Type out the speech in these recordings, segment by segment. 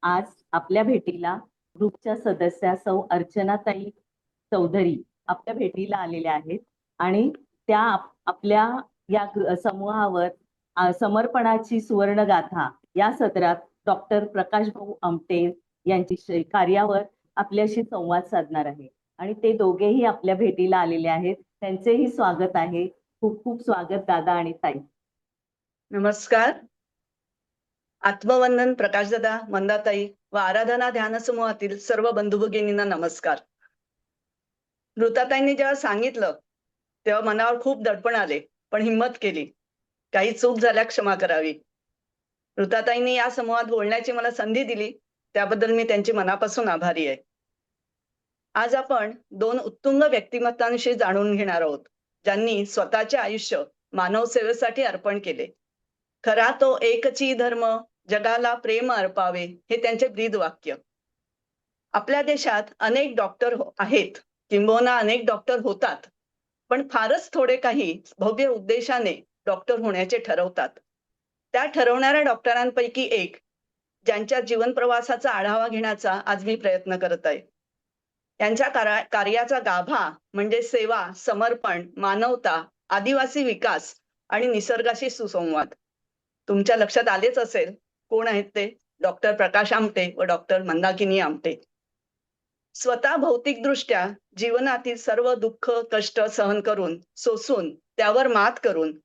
आज आपल्या भेटीला ग्रुपच्या सदस्या सौ अर्चनाताई चौधरी आपल्या भेटीला आलेल्या आहेत आणि त्या आपल्या या समूहावर समर्पणाची सुवर्ण गाथा या सत्रात डॉक्टर प्रकाश भाऊ आमटे यांची कार्यावर आपल्याशी संवाद साधणार आहे आणि ते दोघेही आपल्या भेटीला आलेले आहेत. त्यांचेही स्वागत आहे. खूप खूप स्वागत दादा आणि ताई. नमस्कार. आत्मवंदन प्रकाशदादा, मंदाताई व आराधना ध्यान समूहातील सर्व बंधू भगिनींना नमस्कार. ऋताताईंनी जेव्हा सांगितलं तेव्हा मनावर खूप दडपण आले, पण हिंमत केली. काही चूक झाल्या क्षमा करावी. ऋताताईंनी या समूहात बोलण्याची मला संधी दिली, त्याबद्दल मी त्यांची मनापासून आभारी आहे. आज आपण दोन उत्तुंग व्यक्तिमत्वांविषयी जाणून घेणार आहोत, ज्यांनी स्वतःचे आयुष्य मानव सेवेसाठी अर्पण केले. खरा तो एकची धर्म, जगाला प्रेम अर्पावे, हे त्यांचे ब्रीद वाक्य. आपल्या देशात अनेक डॉक्टर आहेत, किंबहुना अनेक डॉक्टर होतात, पण फारच थोडे काही भव्य उद्देशाने डॉक्टर होण्याचे ठरवतात. त्या ठरवणाऱ्या डॉक्टरांपैकी एक, ज्यांच्या जीवन प्रवासाचा आढावा घेण्याचा आज मी प्रयत्न करत आहे. त्यांच्या कार्याचा गाभा म्हणजे सेवा, समर्पण, मानवता, आदिवासी विकास आणि निसर्गाशी सुसंवाद. तुमच्या लक्षात आलेच असेल कोण आहेत ते. डॉक्टर प्रकाश आमटे व डॉक्टर मंदाकिनी आमटे. स्वतः भौतिकदृष्ट्या जीवनातील सर्व दुःख कष्ट सहन करून, सोसून, त्यावर मात करून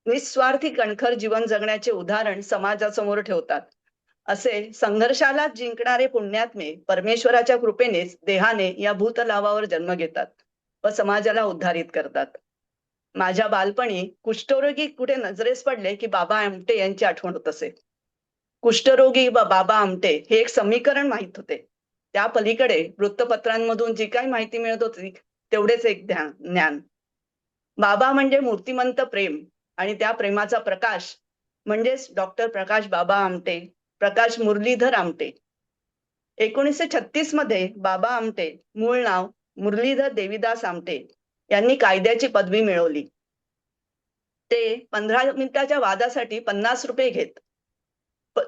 निस्वार्थी कणखर जीवन जगण्याचे उदाहरण समाजासमोर ठेवतात. असे संघर्षाला जिंकणारे पुण्यात्मे परमेश्वराच्या कृपेनेच देहाने या भूतलावावर जन्म घेतात व समाजाला उद्धारित करतात. माझ्या बालपणी कुष्ठरोगी कुठे नजरेस पडले की बाबा आमटे यांची आठवण होत असे. कुष्ठरोगी व बाबा आमटे हे एक समीकरण माहित होते. त्या पलीकडे वृत्तपत्रांमधून जी काही माहिती मिळत होती तेवढेच एक ज्ञान. बाबा म्हणजे मूर्तिमंत प्रेम आणि त्या प्रेमाचा प्रकाश म्हणजेच डॉक्टर प्रकाश बाबा आमटे, प्रकाश मुरलीधर आमटे. 1936 मध्ये बाबा आमटे, मूळ नाव मुरलीधर देवीदास आमटे, यांनी कायद्याची पदवी मिळवली. ते 15 मिनिटाच्या वादासाठी 50 रुपये घेत.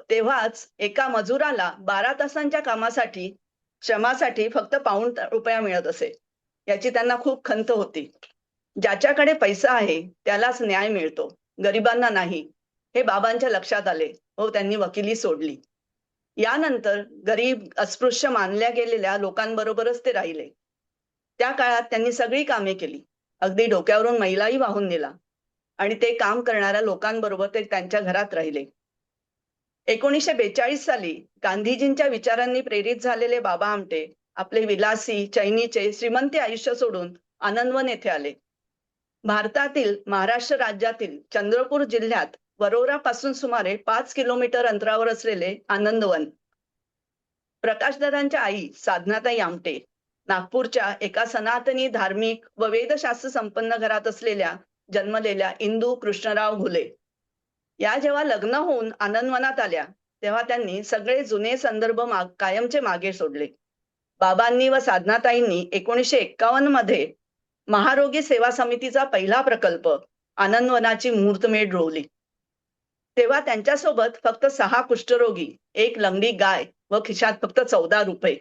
तेव्हाच एका मजुराला 12 तासांच्या कामासाठी, श्रमासाठी फक्त ₹1 मिळत असे. याची त्यांना खूप खंत होती. ज्याच्याकडे पैसा आहे त्यालाच न्याय मिळतो, गरिबांना नाही, हे बाबांच्या लक्षात आले व त्यांनी वकिली सोडली. यानंतर गरीब, अस्पृश्य मानल्या गेलेल्या लोकांबरोबरच ते राहिले. त्या काळात त्यांनी सगळी कामे केली, अगदी डोक्यावरून मैलाही वाहून नेला आणि ते काम करणाऱ्या लोकांबरोबर ते त्यांच्या घरात राहिले. 1942 साली गांधीजींच्या विचारांनी प्रेरित झालेले बाबा आमटे आपले विलासी, चैनीचे, श्रीमंत आयुष्य सोडून आनंदवन येथे आले. भारतातील महाराष्ट्र राज्यातील चंद्रपूर जिल्ह्यात वरोरा पासून सुमारे 5 किलोमीटर अंतरावर असलेले आनंदवन. प्रकाशदादांच्या आई साधनाताई आमटे नागपूरच्या एका सनातनी, धार्मिक व वेदशास्त्र संपन्न घरात असलेल्या जन्मलेल्या इंदू कृष्णराव घुले या जेव्हा लग्न होऊन आनंदवनात आल्या तेव्हा त्यांनी सगळे जुने संदर्भ कायमचे मागे सोडले. बाबांनी व साधनाताईंनी 1951 मध्ये महारोगी सेवा समितीचा पहिला प्रकल्प आनंदवनाची मुहूर्तमेढ रोवली. तेव्हा त्यांच्यासोबत फक्त 6 कुष्ठरोगी, 1 लंगडी गाय व खिशात फक्त 14 रुपये.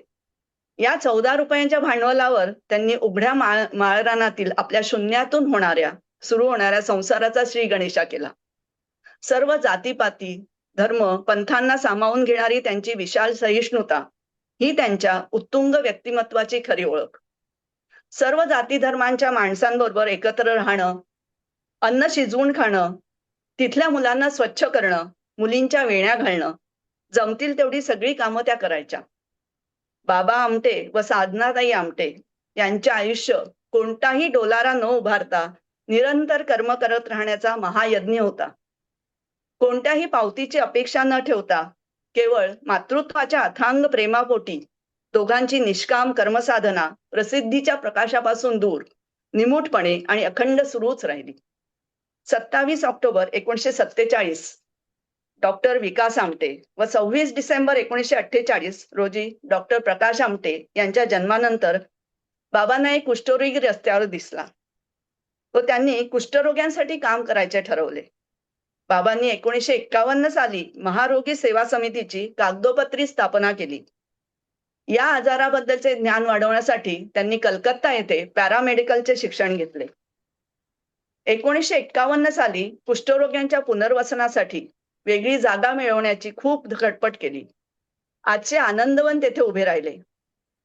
या 14 रुपयांच्या भांडवलावर त्यांनी उघड्या माळरानातील आपल्या शून्यातून सुरू होणाऱ्या संसाराचा श्री गणेशा केला. सर्व जातीपाती, धर्म, पंथांना सामावून घेणारी त्यांची विशाल सहिष्णुता ही त्यांच्या उत्तुंग व्यक्तिमत्वाची खरी ओळख. सर्व जाती धर्मांच्या माणसांबरोबर एकत्र राहणं, अन्न शिजवून खाणं, तिथल्या मुलांना स्वच्छ करणं, मुलींच्या वेण्या घालणं, जमतील तेवढी सगळी कामं त्या करायच्या. बाबा आमटे व साधनाताई आमटे यांचे आयुष्य कोणताही डोलारा न उभारता निरंतर कर्म करत राहण्याचा महायज्ञ होता. कोणत्याही पावतीची अपेक्षा न ठेवता केवळ मातृत्वाच्या अथांग प्रेमापोटी दोघांची निष्काम कर्मसाधना प्रसिद्धीच्या प्रकाशापासून दूर, निमूटपणे आणि अखंड सुरूच राहिली. 27 ऑक्टोबर 1947 डॉक्टर विकास आमटे व 26 डिसेंबर 1948 रोजी डॉक्टर प्रकाश आमटे यांच्या जन्मानंतर बाबांना एक कुष्ठरोगी रस्त्यावर दिसला व त्यांनी कुष्ठरोग्यांसाठी काम करायचे ठरवले. बाबांनी 1951 साली महारोगी सेवा समितीची कागदोपत्री स्थापना केली. या आजाराबद्दलचे ज्ञान वाढवण्यासाठी त्यांनी कलकत्ता येथे पॅरामेडिकलचे शिक्षण घेतले. 1951 साली कुष्ठरोग्यांच्या पुनर्वसनासाठी वेगळी जागा मिळवण्याची खूप खटपट केली. आजचे आनंदवन तेथे उभे राहिले.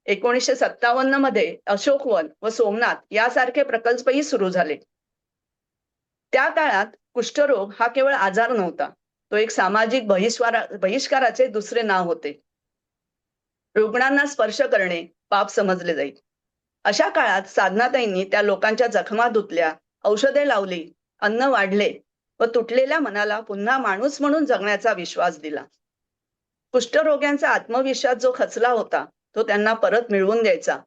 1957 मध्ये अशोकवन व सोमनाथ यासारखे प्रकल्पही सुरू झाले. त्या काळात कुष्ठरोग हा केवळ आजार नव्हता, तो एक सामाजिक बहिष्काराचे दुसरे नाव होते. रुग्णांना स्पर्श करणे पाप समजले जाईल. अशा काळात साधनाताईंनी त्या लोकांच्या जखमा धुतल्या, औषधे लावली, अन्न वाढले व तुटलेल्या मनाला पुन्हा माणूस म्हणून जगण्याचा विश्वास दिला. कुष्ठरोग्यांचा आत्मविश्वास जो खचला होता तो त्यांना परत मिळवून द्यायचा.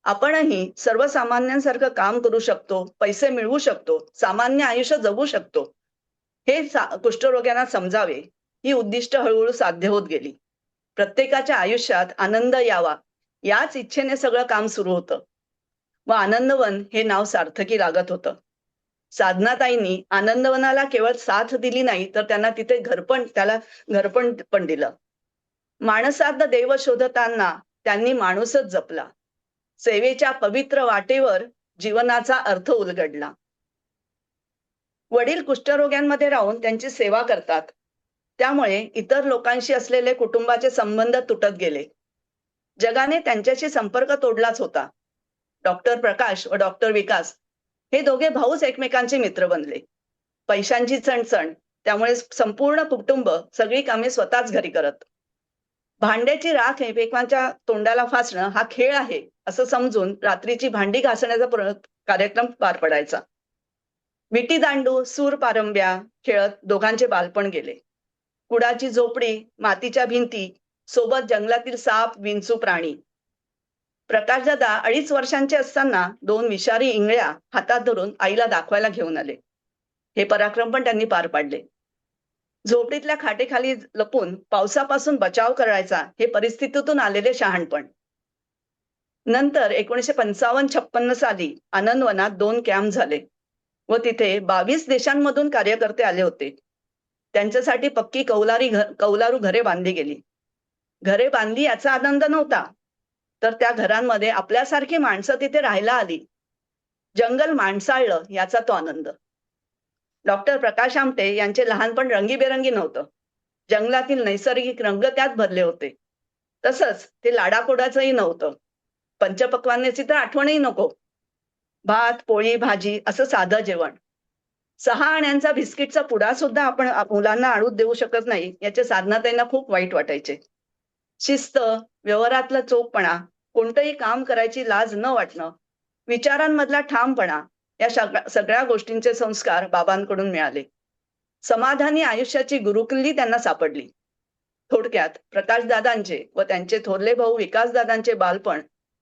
आपणही सर्वसामान्यांसारखं काम करू शकतो, पैसे मिळवू शकतो, सामान्य आयुष्य जगू शकतो, हे कुष्ठरोग्यांना समजावे, ही उद्दिष्ट हळूहळू साध्य होत गेली. प्रत्येकाच्या आयुष्यात आनंद यावा याच इच्छेने सगळं काम सुरू होतं व आनंदवन हे नाव सार्थकी लागत होतं. साधनाताईंनी आनंदवनाला केवळ साथ दिली नाही तर त्यांना तिथे घरपण पण दिलं. माणसात देव शोधताना त्यांनी माणूसच जपला. सेवेच्या पवित्र वाटेवर जीवनाचा अर्थ उलगडला. वडील कुष्ठरोग्यांमध्ये राहून त्यांची सेवा करतात, त्यामुळे इतर लोकांशी असलेले कुटुंबाचे संबंध तुटत गेले. जगाने त्यांच्याशी संपर्क तोडलाच होता. डॉक्टर प्रकाश व डॉक्टर विकास हे दोघे भाऊच एकमेकांचे मित्र बनले. पैशांची चणचण, त्यामुळे संपूर्ण कुटुंब सगळी कामे स्वतःच घरी करत. भांड्याची राख एकमेकांच्या तोंडाला फासणं हा खेळ आहे असं समजून रात्रीची भांडी घासण्याचा कार्यक्रम पार पडायचा. विटी दांडू, सूर पारंब्या खेळत दोघांचे बालपण गेले. कुडाची झोपडी, मातीच्या भिंती, सोबत जंगलातील साप, विंचू प्राणी. प्रकाशदादा 2.5 वर्षांचे असताना 2 विषारी इंगळ्या हातात धरून आईला दाखवायला घेऊन आले. हे पराक्रम पण त्यांनी पार पाडले. झोपडीतल्या खाटेखाली लपून पावसापासून बचाव करायचा हे परिस्थितीतून आलेले शहाणपण. नंतर 1955-56 साली आनंदवनात 2 कॅम्प झाले व तिथे 22 देशांमधून कार्यकर्ते आले होते. त्यांच्यासाठी पक्की कौलारू घरे बांधली गेली. घरे बांधली याचा आनंद नव्हता, तर त्या घरांमध्ये आपल्यासारखी माणसं तिथे राहायला आली, जंगल माणसाळलं याचा तो आनंद. डॉक्टर प्रकाश आमटे यांचे लहानपण रंगीबेरंगी नव्हतं. जंगलातील नैसर्गिक रंग त्यात भरले होते. तसंच ते लाडाकोडाचंही नव्हतं. पंचपक्वान्याची तर आठवणही नको. भात, पोळी, भाजी असं साधं जेवण. 6 आण्यांचा बिस्किटचा पुडा सुद्धा आपण मुलांना आणून देऊ शकत नाही याचे साधनाताईंना खूप वाईट वाटायचे. शिस्त, व्यवहारातला चोखपणा, कोणतंही काम करायची लाज न वाटणं, विचारांमधला ठामपणा या सगळ्या गोष्टींचे संस्कार बाबांकडून मिळाले. समाधानी आयुष्याची गुरुकिल्ली त्यांना सापडली. थोडक्यात प्रकाशदादांचे व त्यांचे थोरले भाऊ विकासदादांचे बालपण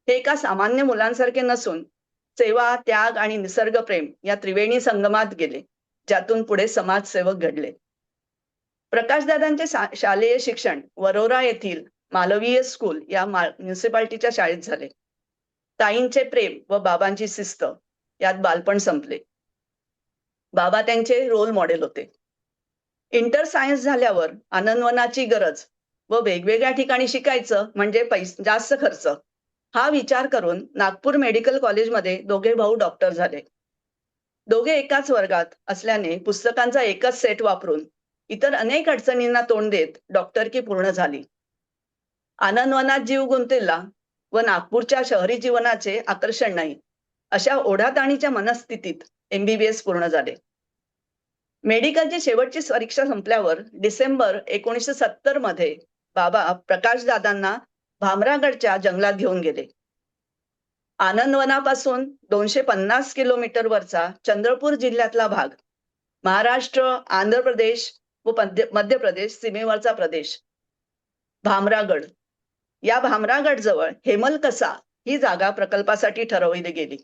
हे एका सामान्य मुलांसारखे नसून सेवा, त्याग आणि निसर्गप्रेम या त्रिवेणी संगमात गेले, ज्यातून पुढे समाजसेवक घडले. प्रकाशदादांचे शालेय शिक्षण वरोरा येथील मालवीय स्कूल या म्युनिसिपालिटीच्या शाळेत झाले. ताईंचे प्रेम व बाबांची शिस्त यात बालपण संपले. बाबा त्यांचे रोल मॉडेल होते. इंटर सायन्स झाल्यावर आनंदवनाची गरज व वेगवेगळ्या ठिकाणी शिकायचं म्हणजे जास्त खर्च हा विचार करून नागपूर मेडिकल कॉलेजमध्ये दोघे भाऊ डॉक्टर झाले. दोघे एकाच वर्गात असल्याने पुस्तकांचा एकच सेट वापरून इतर अनेक अडचणींना तोंड देत डॉक्टरकी पूर्ण झाली. आनंदवनात जीव गुंतलेला व नागपूरच्या शहरी जीवनाचे आकर्षण नाही अशा ओढाताणीच्या मनस्थितीत MBBS पूर्ण झाले. मेडिकलची शेवटची परीक्षा संपल्यावर डिसेंबर 1970 मध्ये बाबा प्रकाशदादांना भामरागडच्या जंगलात घेऊन गेले. आनंदवनापासून 250 किलोमीटरवरचा चंद्रपूर जिल्ह्यातला भाग, महाराष्ट्र, आंध्र प्रदेश व मध्य प्रदेश सीमेवरचा प्रदेश. भामरागड, या भामरागड जवळ हेमलकसा ही जागा प्रकल्पासाठी ठरवली गेली.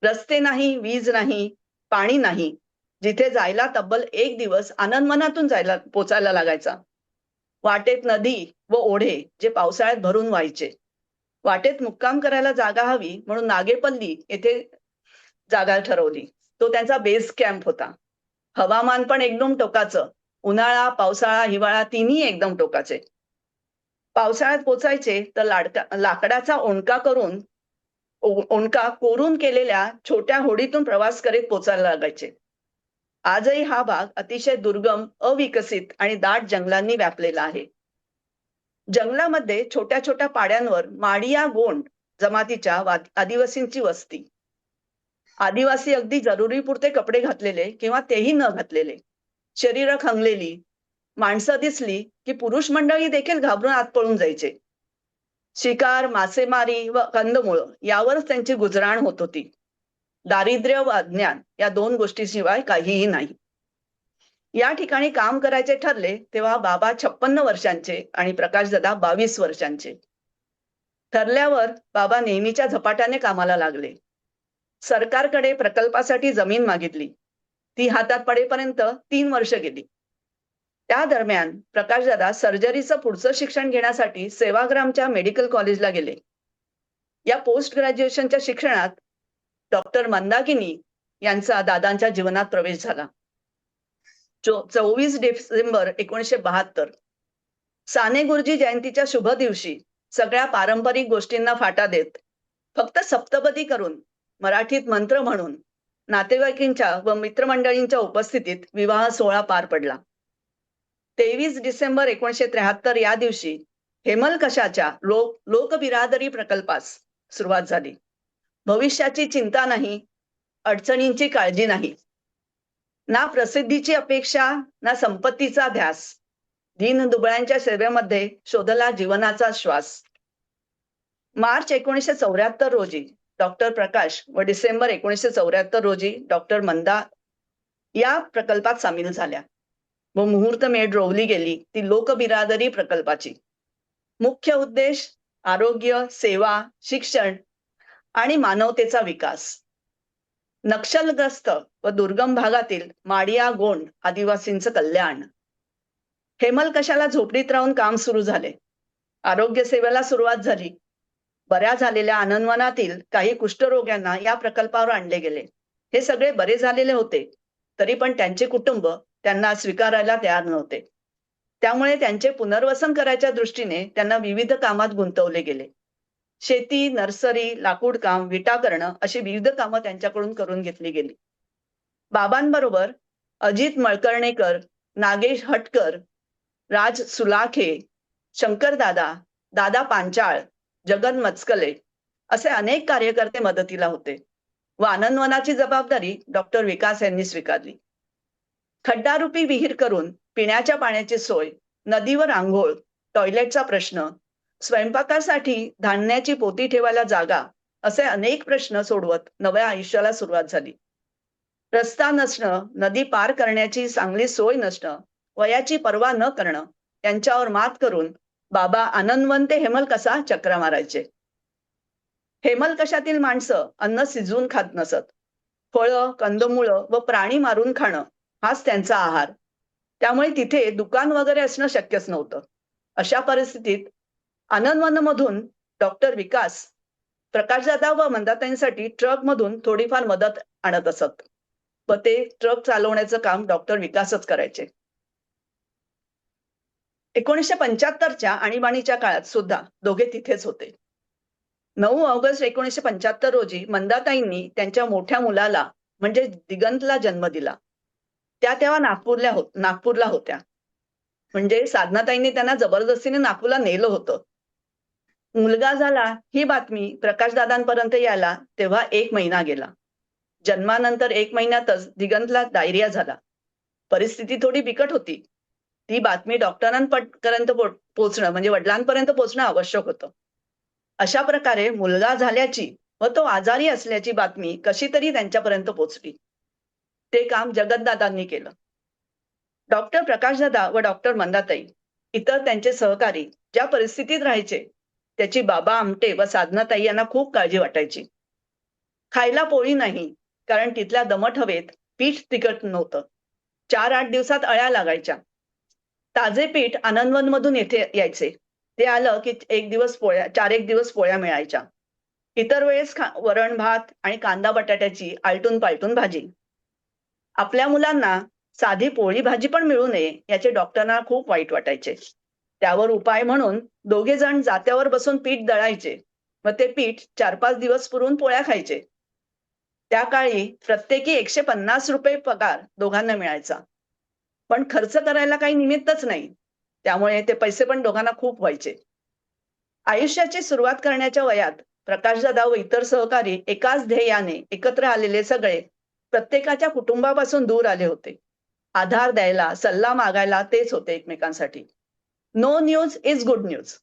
रस्ते नाही, वीज नाही, पाणी नाही, जिथे जायला तब्बल 1 दिवस आनंदवनातून पोचायला लागायचा. वाटेत नदी व ओढे जे पावसाळ्यात भरून व्हायचे. वाटेत मुक्काम करायला जागा हवी म्हणून नागेपल्ली येथे जागा ठरवली. तो त्यांचा बेस कॅम्प होता. हवामान पण एकदम टोकाचं. उन्हाळा, पावसाळा, हिवाळा तिन्ही एकदम टोकाचे. पावसाळ्यात पोचायचे तर लाकडाचा ओंडका कोरून केलेल्या छोट्या होडीतून प्रवास करीत पोचायला लागायचे. आजही हा भाग अतिशय दुर्गम, अविकसित आणि दाट जंगलांनी व्यापलेला आहे. जंगलामध्ये छोट्या छोट्या पाड्यांवर माडिया गोंड जमातीच्या आदिवासींची वस्ती. आदिवासी अगदी जरुरीपुरते कपडे घातलेले किंवा तेही न घातलेले, शरीर खंगलेली माणसं दिसली की पुरुष मंडळी देखील घाबरून आत पळून जायचे. शिकार, मासेमारी व कंदमुळं यावरच त्यांची गुजराण होत होती. दारिद्र्य व अज्ञान या दोन गोष्टीशिवाय काहीही नाही. या ठिकाणी काम करायचे ठरले तेव्हा बाबा 56 वर्षांचे आणि प्रकाशदादा 22 वर्षांचे. ठरल्यावर बाबा नेहमीच्या झपाट्याने कामाला लागले. सरकारकडे प्रकल्पासाठी जमीन मागितली. ती हातात पडेपर्यंत 3 वर्ष गेली. त्या दरम्यान प्रकाशदादा सर्जरीचं पुढचं शिक्षण घेण्यासाठी सेवाग्रामच्या मेडिकल कॉलेजला गेले. या पोस्ट ग्रॅज्युएशनच्या शिक्षणात डॉक्टर मंदाकिनी यांचा दादांच्या जीवनात प्रवेश झाला. 24 डिसेंबर 1972 साने गुरुजी जयंतीच्या शुभ दिवशी सगळ्या पारंपरिक गोष्टींना फाटा देत फक्त सप्तपदी करून मराठीत मंत्र म्हणून नातेवाईकांच्या व मित्रमंडळींच्या उपस्थितीत विवाह सोहळा पार पडला. 23 डिसेंबर 1973 या दिवशी हेमलकशाच्या लोकबिरादरी प्रकल्पास सुरुवात झाली. भविष्याची चिंता नाही, अडचणींची काळजी नाही, ना प्रसिद्धीची अपेक्षा, ना संपत्तीचा ध्यास. दीनदुबळ्यांच्या सेवेमध्ये शोधला जीवनाचा श्वास. मार्च 1974 रोजी डॉक्टर प्रकाश व डिसेंबर 1974 रोजी डॉक्टर मंदा या प्रकल्पात सामील झाल्या व मुहूर्तमेढ रोवली गेली ती लोकबिरादरी प्रकल्पाची. मुख्य उद्देश आरोग्य, सेवा, शिक्षण आणि मानवतेचा विकास. नक्षलग्रस्त व दुर्गम भागातील माडिया गोंड आदिवासींचं कल्याण. हेमलकशाला झोपडीत राहून काम सुरू झाले. आरोग्य सेवेला सुरुवात झाली. बऱ्या झालेल्या आनंदवनातील काही कुष्ठरोग्यांना या प्रकल्पावर आणले गेले. हे सगळे बरे झालेले होते, तरी पण त्यांचे कुटुंब त्यांना स्वीकारायला तयार नव्हते. त्यामुळे त्यांचे पुनर्वसन करायच्या दृष्टीने त्यांना विविध कामात गुंतवले गेले. शेती, नर्सरी, लाकूड काम, विटा करणं अशी विविध कामं त्यांच्याकडून करून घेतली गेली. बाबांबरोबर अजित मळकर्णेकर, नागेश हटकर, राज सुलाखे, शंकरदादा, दादा पांचाळ, जगन मचकले असे अनेक कार्यकर्ते मदतीला होते व आनंदवनाची जबाबदारी डॉक्टर विकास यांनी स्वीकारली. खड्डारूपी विहीर करून पिण्याच्या पाण्याची सोय, नदीवर आंघोळ, टॉयलेटचा प्रश्न, स्वयंपाकासाठी धान्याची पोती ठेवायला जागा असे अनेक प्रश्न सोडवत नव्या आयुष्याला सुरुवात झाली. रस्ता नसणं, नदी पार करण्याची चांगली सोय नसणं, वयाची पर्वा न करणं यांच्यावर मात करून बाबा आनंदवन ते हेमलकसा चक्रा मारायचे. हेमलकशातील माणसं अन्न शिजवून खात नसत. फळं, कंदमुळं व प्राणी मारून खाणं हाच त्यांचा आहार. त्यामुळे तिथे दुकान वगैरे असणं शक्यच नव्हतं. अशा परिस्थितीत आनंदवनमधून डॉक्टर विकास प्रकाशदादा व मंदाताईंसाठी ट्रकमधून थोडीफार मदत आणत असत व ते ट्रक चालवण्याचं काम डॉक्टर विकासच करायचे. 1975च्या आणीबाणीच्या काळात सुद्धा दोघे तिथेच होते. 9 ऑगस्ट 1975 रोजी मंदाताईंनी त्यांच्या मोठ्या मुलाला म्हणजे दिगंतला जन्म दिला. त्या तेव्हा नागपूरला होत्या. म्हणजे साधनाताईंनी त्यांना जबरदस्तीने नागपूरला नेलं होतं. मुलगा झाला ही बातमी प्रकाशदादांपर्यंत यायला तेव्हा 1 महिना गेला. जन्मानंतर 1 महिन्यातच दिगंतला डायरिया झाला. परिस्थिती थोडी बिकट होती. ती बातमी डॉक्टरांपर्यंत पोहोचणं म्हणजे वडिलांपर्यंत पोहोचणं आवश्यक होतं. अशा प्रकारे मुलगा झाल्याची व तो आजारी असल्याची बातमी कशी तरी त्यांच्यापर्यंत पोहोचली. ते काम जगतदादांनी केलं. डॉक्टर प्रकाशदादा व डॉक्टर मंदाताई इतर त्यांचे सहकारी ज्या परिस्थितीत राहायचे त्याची बाबा आमटे व साधनाताई यांना खूप काळजी वाटायची. खायला पोळी नाही, कारण तिथल्या दमट हवेत पीठ तिखट नव्हतं. 4-8 दिवसात अळ्या लागायच्या. ताजे पीठ आनंदवनमधून येथे यायचे. ते आलं की 4-1 दिवस पोळ्या मिळायच्या. इतर वेळेस वरण भात आणि कांदा बटाट्याची आलटून पालटून भाजी. आपल्या मुलांना साधी पोळी भाजी पण मिळू नये याचे डॉक्टरांना खूप वाईट वाटायचे. त्यावर उपाय म्हणून दोघे जण जात्यावर बसून पीठ दळायचे व ते पीठ 4-5 दिवस पुरून पोळ्या खायचे. त्या काळी प्रत्येकी 150 रुपये पगार दोघांना मिळायचा. पण खर्च करायला काही निमित्तच नाही. त्यामुळे ते पैसे पण दोघांना खूप व्हायचे. आयुष्याची सुरुवात करण्याच्या वयात प्रकाशदादा व इतर सहकारी एकाच ध्येयाने एकत्र आलेले सगळे प्रत्येकाच्या कुटुंबापासून दूर आले होते. आधार द्यायला, सल्ला मागायला तेच होते एकमेकांसाठी. No news is good news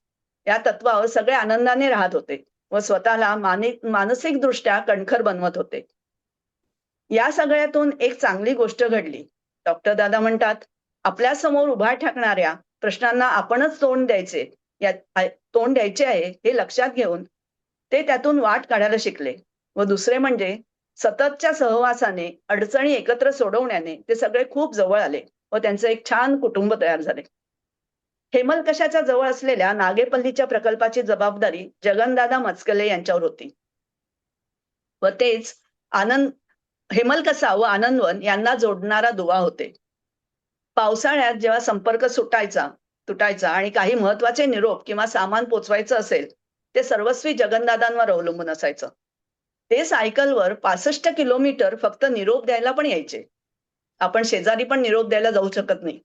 या तत्वावर सगळे आनंदाने राहत होते व स्वतःला मानसिकदृष्ट्या कणखर बनवत होते. या सगळ्यातून एक चांगली गोष्ट घडली. डॉक्टर दादा म्हणतात, आपल्या समोर उभा ठाकणाऱ्या प्रश्नांना आपणच तोंड द्यायचे आहे हे लक्षात घेऊन ते त्यातून वाट काढायला शिकले. व दुसरे म्हणजे सततच्या सहवासाने अडचणी एकत्र सोडवण्याने ते सगळे खूप जवळ आले व त्यांचं एक छान कुटुंब तयार झाले. हेमलकशाच्या जवळ असलेल्या नागेपल्लीच्या प्रकल्पाची जबाबदारी जगनदादा मचकले यांच्यावर होती व तेच आनंद हेमलकसा व आनंदवन यांना जोडणारा दुवा होते. पावसाळ्यात जेव्हा संपर्क तुटायचा आणि काही महत्वाचे निरोप किंवा सामान पोचवायचं असेल ते सर्वस्वी जगनदादांवर अवलंबून असायचं. ते सायकलवर 65 किलोमीटर फक्त निरोप द्यायला पण यायचे. आपण शेजारी पण निरोप द्यायला जाऊ शकत नाही.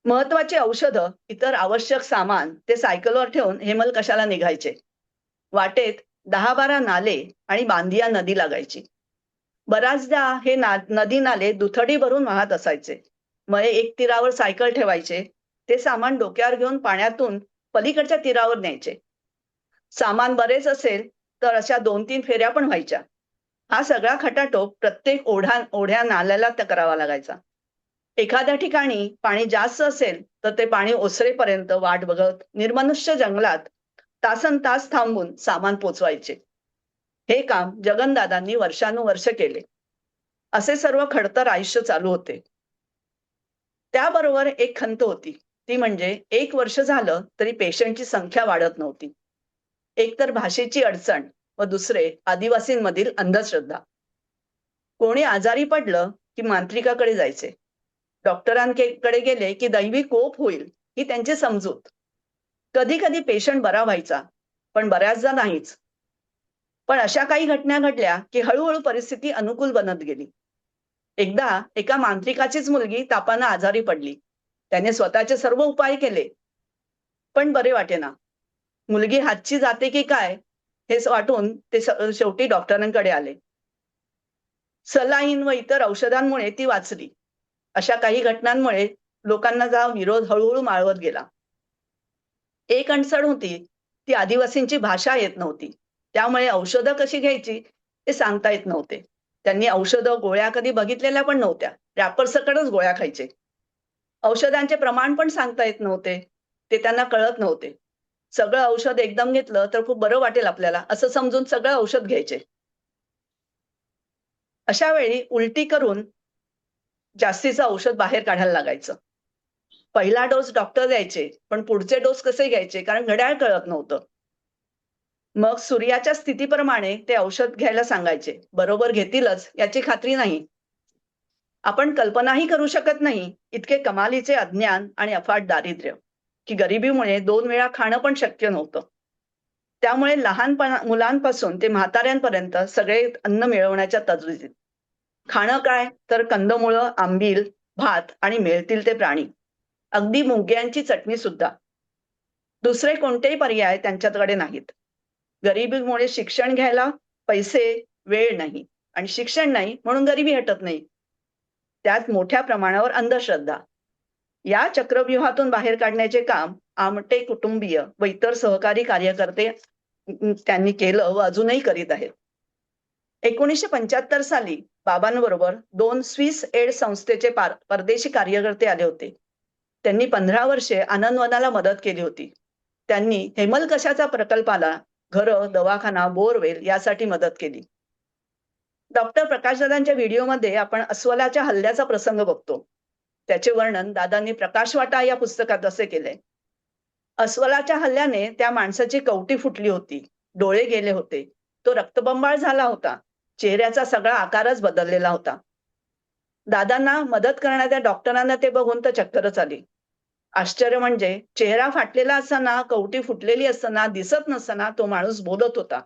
महत्वाची औषधं, इतर आवश्यक सामान ते सायकलवर ठेवून हेमलकशाला निघायचे. वाटेत 10-12 नाले आणि बांदिया नदी लागायची. बऱ्याचदा हे नदी नाले दुथडी भरून वाहत असायचे. मग एक तीरावर सायकल ठेवायचे. ते सामान डोक्यावर घेऊन पाण्यातून पलीकडच्या तीरावर न्यायचे. सामान बरेच असेल तर अशा 2-3 फेऱ्या पण व्हायच्या. हा सगळा खटाटोप प्रत्येक ओढ्या नाल्याला करावा लागायचा. एखाद्या ठिकाणी पाणी जास्त असेल तर ते पाणी ओसरेपर्यंत वाट बघत निर्मनुष्य जंगलात तासनतास थांबून सामान पोचवायचे. हे काम जगनदादांनी वर्षानुवर्ष केले. असे सर्व खडतर आयुष्य चालू होते. त्याबरोबर एक खंत होती. ती म्हणजे 1 वर्ष झालं तरी पेशंटची संख्या वाढत नव्हती. एकतर भाषेची अडचण व दुसरे आदिवासींमधील अंधश्रद्धा. कोणी आजारी पडलं की मांत्रिकाकडे जायचे. डॉक्टरांकडे गेले की दैवी कोप होईल ही त्यांची समजूत. कधी कधी पेशंट बरा व्हायचा, पण बऱ्याचदा नाहीच. पण अशा काही घटना घडल्या की हळूहळू परिस्थिती अनुकूल बनत गेली. एकदा एका मांत्रिकाचीच मुलगी तापानं आजारी पडली. त्याने स्वतःचे सर्व उपाय केले, पण बरे वाटेना. मुलगी हातची जाते की काय हे वाटून ते शेवटी डॉक्टरांकडे आले. सलाईन व इतर औषधांमुळे ती वाचली. अशा काही घटनांमुळे लोकांना विरोध हळूहळू माळवत गेला. एक अडचण होती, ती आदिवासींची भाषा येत नव्हती. त्यामुळे औषधं कशी घ्यायची ते सांगता येत नव्हते. त्यांनी औषधं गोळ्या कधी बघितलेल्या पण नव्हत्या. रॅपरसकटच गोळ्या खायचे. औषधांचे प्रमाण पण सांगता येत नव्हते. ते त्यांना कळत नव्हते. सगळं औषध एकदम घेतलं तर खूप बरं वाटेल आपल्याला असं समजून सगळं औषध घ्यायचे. अशा वेळी उलटी करून जास्तीचं औषध बाहेर काढायला लागायचं. पहिला डोस डॉक्टर द्यायचे, पण पुढचे डोस कसे घ्यायचे कारण घड्याळ कळत नव्हतं. मग सूर्याच्या स्थितीप्रमाणे ते औषध घ्यायला सांगायचे. बरोबर घेतीलच याची खात्री नाही. आपण कल्पनाही करू शकत नाही इतके कमालीचे अज्ञान आणि अफाट दारिद्र्य, की गरिबीमुळे 2 वेळा खाणं पण शक्य नव्हतं. त्यामुळे मुलांपासून ते म्हाताऱ्यांपर्यंत सगळे अन्न मिळवण्याच्या तजवीजीत. खाणं काय तर कंदमुळं, आंबील, भात आणि मिळतील ते प्राणी. अगदी मुंग्यांची चटणी सुद्धा. दुसरे कोणतेही पर्याय त्यांच्याकडे नाहीत. गरिबीमुळे शिक्षण घ्यायला पैसे, वेळ नाही आणि शिक्षण नाही म्हणून गरिबी हटत नाही. त्यात मोठ्या प्रमाणावर अंधश्रद्धा. या चक्रव्यूहातून बाहेर काढण्याचे काम आमटे कुटुंबीय व इतर सहकारी कार्यकर्ते त्यांनी केलं व अजूनही करीत आहेत. 1975 साली बाबांबरोबर 2 स्विस एड संस्थेचे परदेशी कार्यकर्ते आले होते. त्यांनी 15 वर्षे आनंदवनाला मदत केली होती. त्यांनी हेमलकशाचा प्रकल्पाला घरं, दवाखाना, बोरवेल यासाठी मदत केली. डॉक्टर प्रकाशदादांच्या व्हिडिओमध्ये आपण अस्वलाच्या हल्ल्याचा प्रसंग बघतो. त्याचे वर्णन दादांनी प्रकाशवाटा या पुस्तकात असे केले. अस्वलाच्या हल्ल्याने त्या माणसाची कवटी फुटली होती. डोळे गेले होते. तो रक्तबंबाळ झाला होता. चेहऱ्याचा सगळा आकारच बदललेला होता. दादांना मदत करणाऱ्या डॉक्टरांना ते बघून तर चक्करच आली. आश्चर्य म्हणजे चेहरा फाटलेला असताना, कवटी फुटलेली असताना, दिसत नसताना तो माणूस बोलत होता.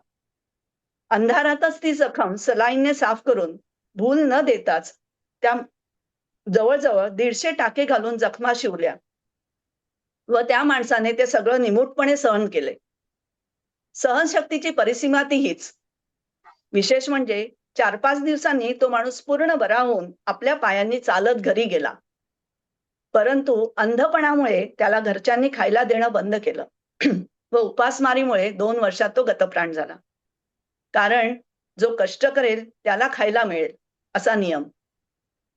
अंधारातच ती जखम सलाईनने साफ करून भूल न देताच त्या जवळजवळ 150 टाके घालून जखमा शिवल्या व त्या माणसाने ते सगळं निमूटपणे सहन केले. सहनशक्तीची परिसीमा ती हीच. विशेष म्हणजे 4-5 दिवसांनी तो माणूस पूर्ण बरा होऊन आपल्या पायांनी चालत घरी गेला. परंतु अंधपणामुळे त्याला घरच्यांनी खायला देणं बंद केलं व उपासमारीमुळे 2 वर्षात तो गतप्राण झाला. कारण जो कष्ट करेल त्याला खायला मिळेल असा नियम.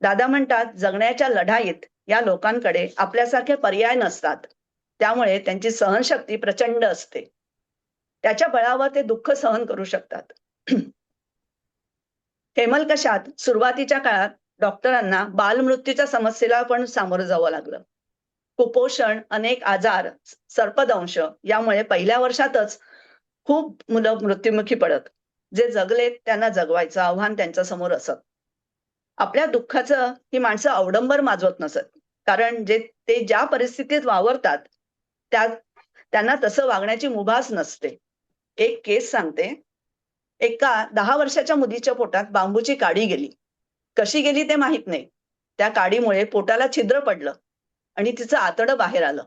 दादा म्हणतात, जगण्याच्या लढाईत या लोकांकडे आपल्यासारखे पर्याय नसतात. त्यामुळे त्यांची सहनशक्ती प्रचंड असते. त्याच्या बळावर ते दुःख सहन करू शकतात. हेमलकशात सुरुवातीच्या काळात डॉक्टरांना बालमृत्यूच्या समस्येला पण सामोरं जावं लागलं. कुपोषण, अनेक आजार, सर्पदंश यामुळे पहिल्या वर्षातच खूप मुलं मृत्युमुखी पडत. जे जगलेत त्यांना जगवायचं आव्हान त्यांच्या समोर असत. आपल्या दुःखाचं ही माणसं अवडंबर माजवत नसत. कारण ते ज्या परिस्थितीत वावरतात त्यांना तसं वागण्याची मुभाच नसते. एक केस सांगते. एका 10 वर्षाच्या मुलीच्या पोटात बांबूची काडी गेली. कशी गेली ते माहित नाही. त्या काडीमुळे पोटाला छिद्र पडलं आणि तिचं आतडं बाहेर आलं.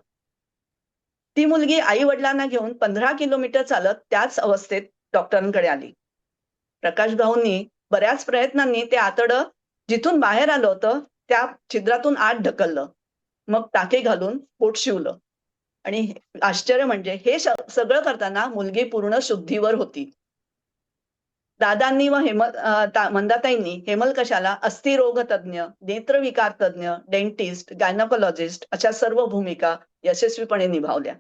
ती मुलगी आई वडिलांना घेऊन 15 किलोमीटर चालत त्याच अवस्थेत डॉक्टरांकडे आली. प्रकाश भाऊंनी बऱ्याच प्रयत्नांनी ते आतडं जिथून बाहेर आलं होतं त्या छिद्रातून आत ढकललं. मग टाके घालून पोट शिवलं. आणि आश्चर्य म्हणजे हे सगळं करताना मुलगी पूर्ण शुद्धीवर होती. दादांनी व मंदाताईंनी हेमलकशाला अस्थिरोग तज्ञ, नेत्रविकार तज्ञ, डेंटिस्ट, गायनोकोलॉजिस्ट अशा सर्व भूमिका यशस्वीपणे निभावल्या.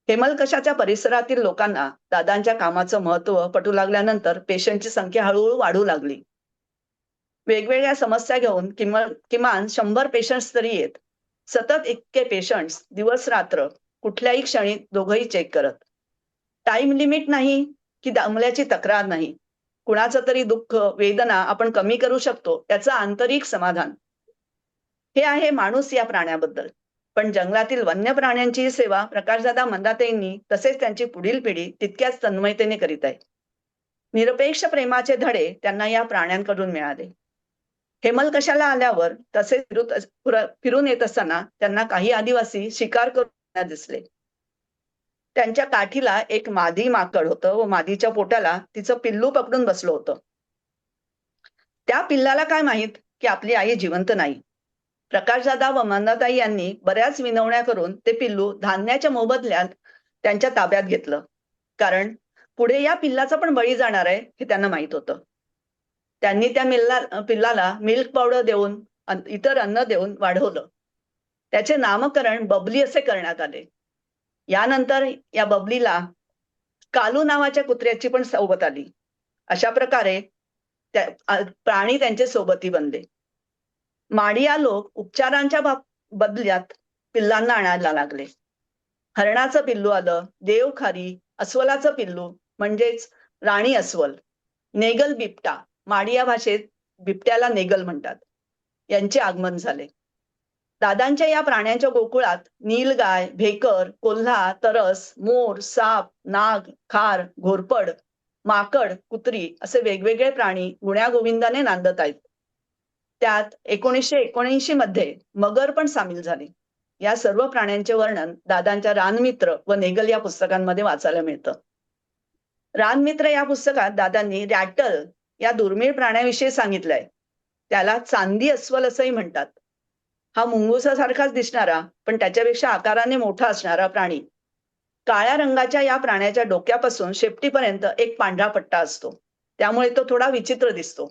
हेमलकशाच्या परिसरातील लोकांना दादांच्या कामाचं महत्व पटू लागल्यानंतर पेशंटची संख्या हळूहळू वाढू लागली. वेगवेगळ्या समस्या घेऊन किमान 100 पेशंट्स तरी येत. सतत इतके पेशंट्स दिवस रात्र कुठल्याही क्षणी दोघंही चेक करत. टाइम लिमिट नाही की दमल्याची तक्रार नाही. कुणाचं तरी दुःख, वेदना आपण कमी करू शकतो याचं आंतरिक समाधान. हे आहे माणूस या प्राण्याबद्दल. पण जंगलातील वन्य प्राण्यांची सेवा प्रकाशदादा मंदाताईंनी तसेच त्यांची पुढील पिढी तितक्याच तन्मयतेने करीत आहे. निरपेक्ष प्रेमाचे धडे त्यांना या प्राण्यांकडून मिळाले. हेमलकशाला आल्यावर तसे फिरून येत असताना त्यांना काही आदिवासी शिकार करून दिसले. त्यांच्या काठीला एक मादी माकड होतं व मादीच्या पोटाला तिचं पिल्लू पकडून बसलं होतं. त्या पिल्लाला काय माहित की आपली आई जिवंत नाही. प्रकाशदादा व मंदाताई यांनी बऱ्याच विनवण्या करून ते पिल्लू धान्याच्या मोबदल्यात त्यांच्या ताब्यात घेतलं. कारण पुढे या पिल्लाचा पण बळी जाणार आहे हे त्यांना माहित होतं. त्यांनी त्या पिल्लाला मिल्क पावडर देऊन इतर अन्न देऊन वाढवलं. त्याचे नामकरण बबली असे करण्यात आले. यानंतर या बबलीला कालू नावाच्या कुत्र्याची पण सोबत आली. अशा प्रकारे प्राणी त्यांचे सोबती बनले. माडिया लोक उपचारांच्या बदल्यात पिल्लांना आणायला लागले. हरणाचं पिल्लू आलं, देवखारी, अस्वलाचं पिल्लू म्हणजेच राणी अस्वल, नेगल बिबटा, माडिया भाषेत बिबट्याला नेगल म्हणतात, यांचे आगमन झाले. दादांच्या या प्राण्यांच्या गोकुळात नीलगाय, भेकर, कोल्हा, तरस, मोर, साप, नाग, खार, घोरपड, माकड, कुत्री असे वेगवेगळे प्राणी गुण्यागोविंदाने नांदत आहेत. त्यात 1979 मध्ये मगर पण सामील झाले. या सर्व प्राण्यांचे वर्णन दादांच्या रानमित्र व नेगल या पुस्तकांमध्ये वाचायला मिळतं. रानमित्र या पुस्तकात दादांनी रॅटल या दुर्मिळ प्राण्याविषयी सांगितलंय. त्याला चांदी अस्वल असंही म्हणतात. हा मुंगुसासारखाच दिसणारा पण त्याच्यापेक्षा आकाराने मोठा असणारा प्राणी. काळ्या रंगाच्या या प्राण्याच्या डोक्यापासून शेपटीपर्यंत एक पांढरा पट्टा असतो. त्यामुळे तो थोडा विचित्र दिसतो.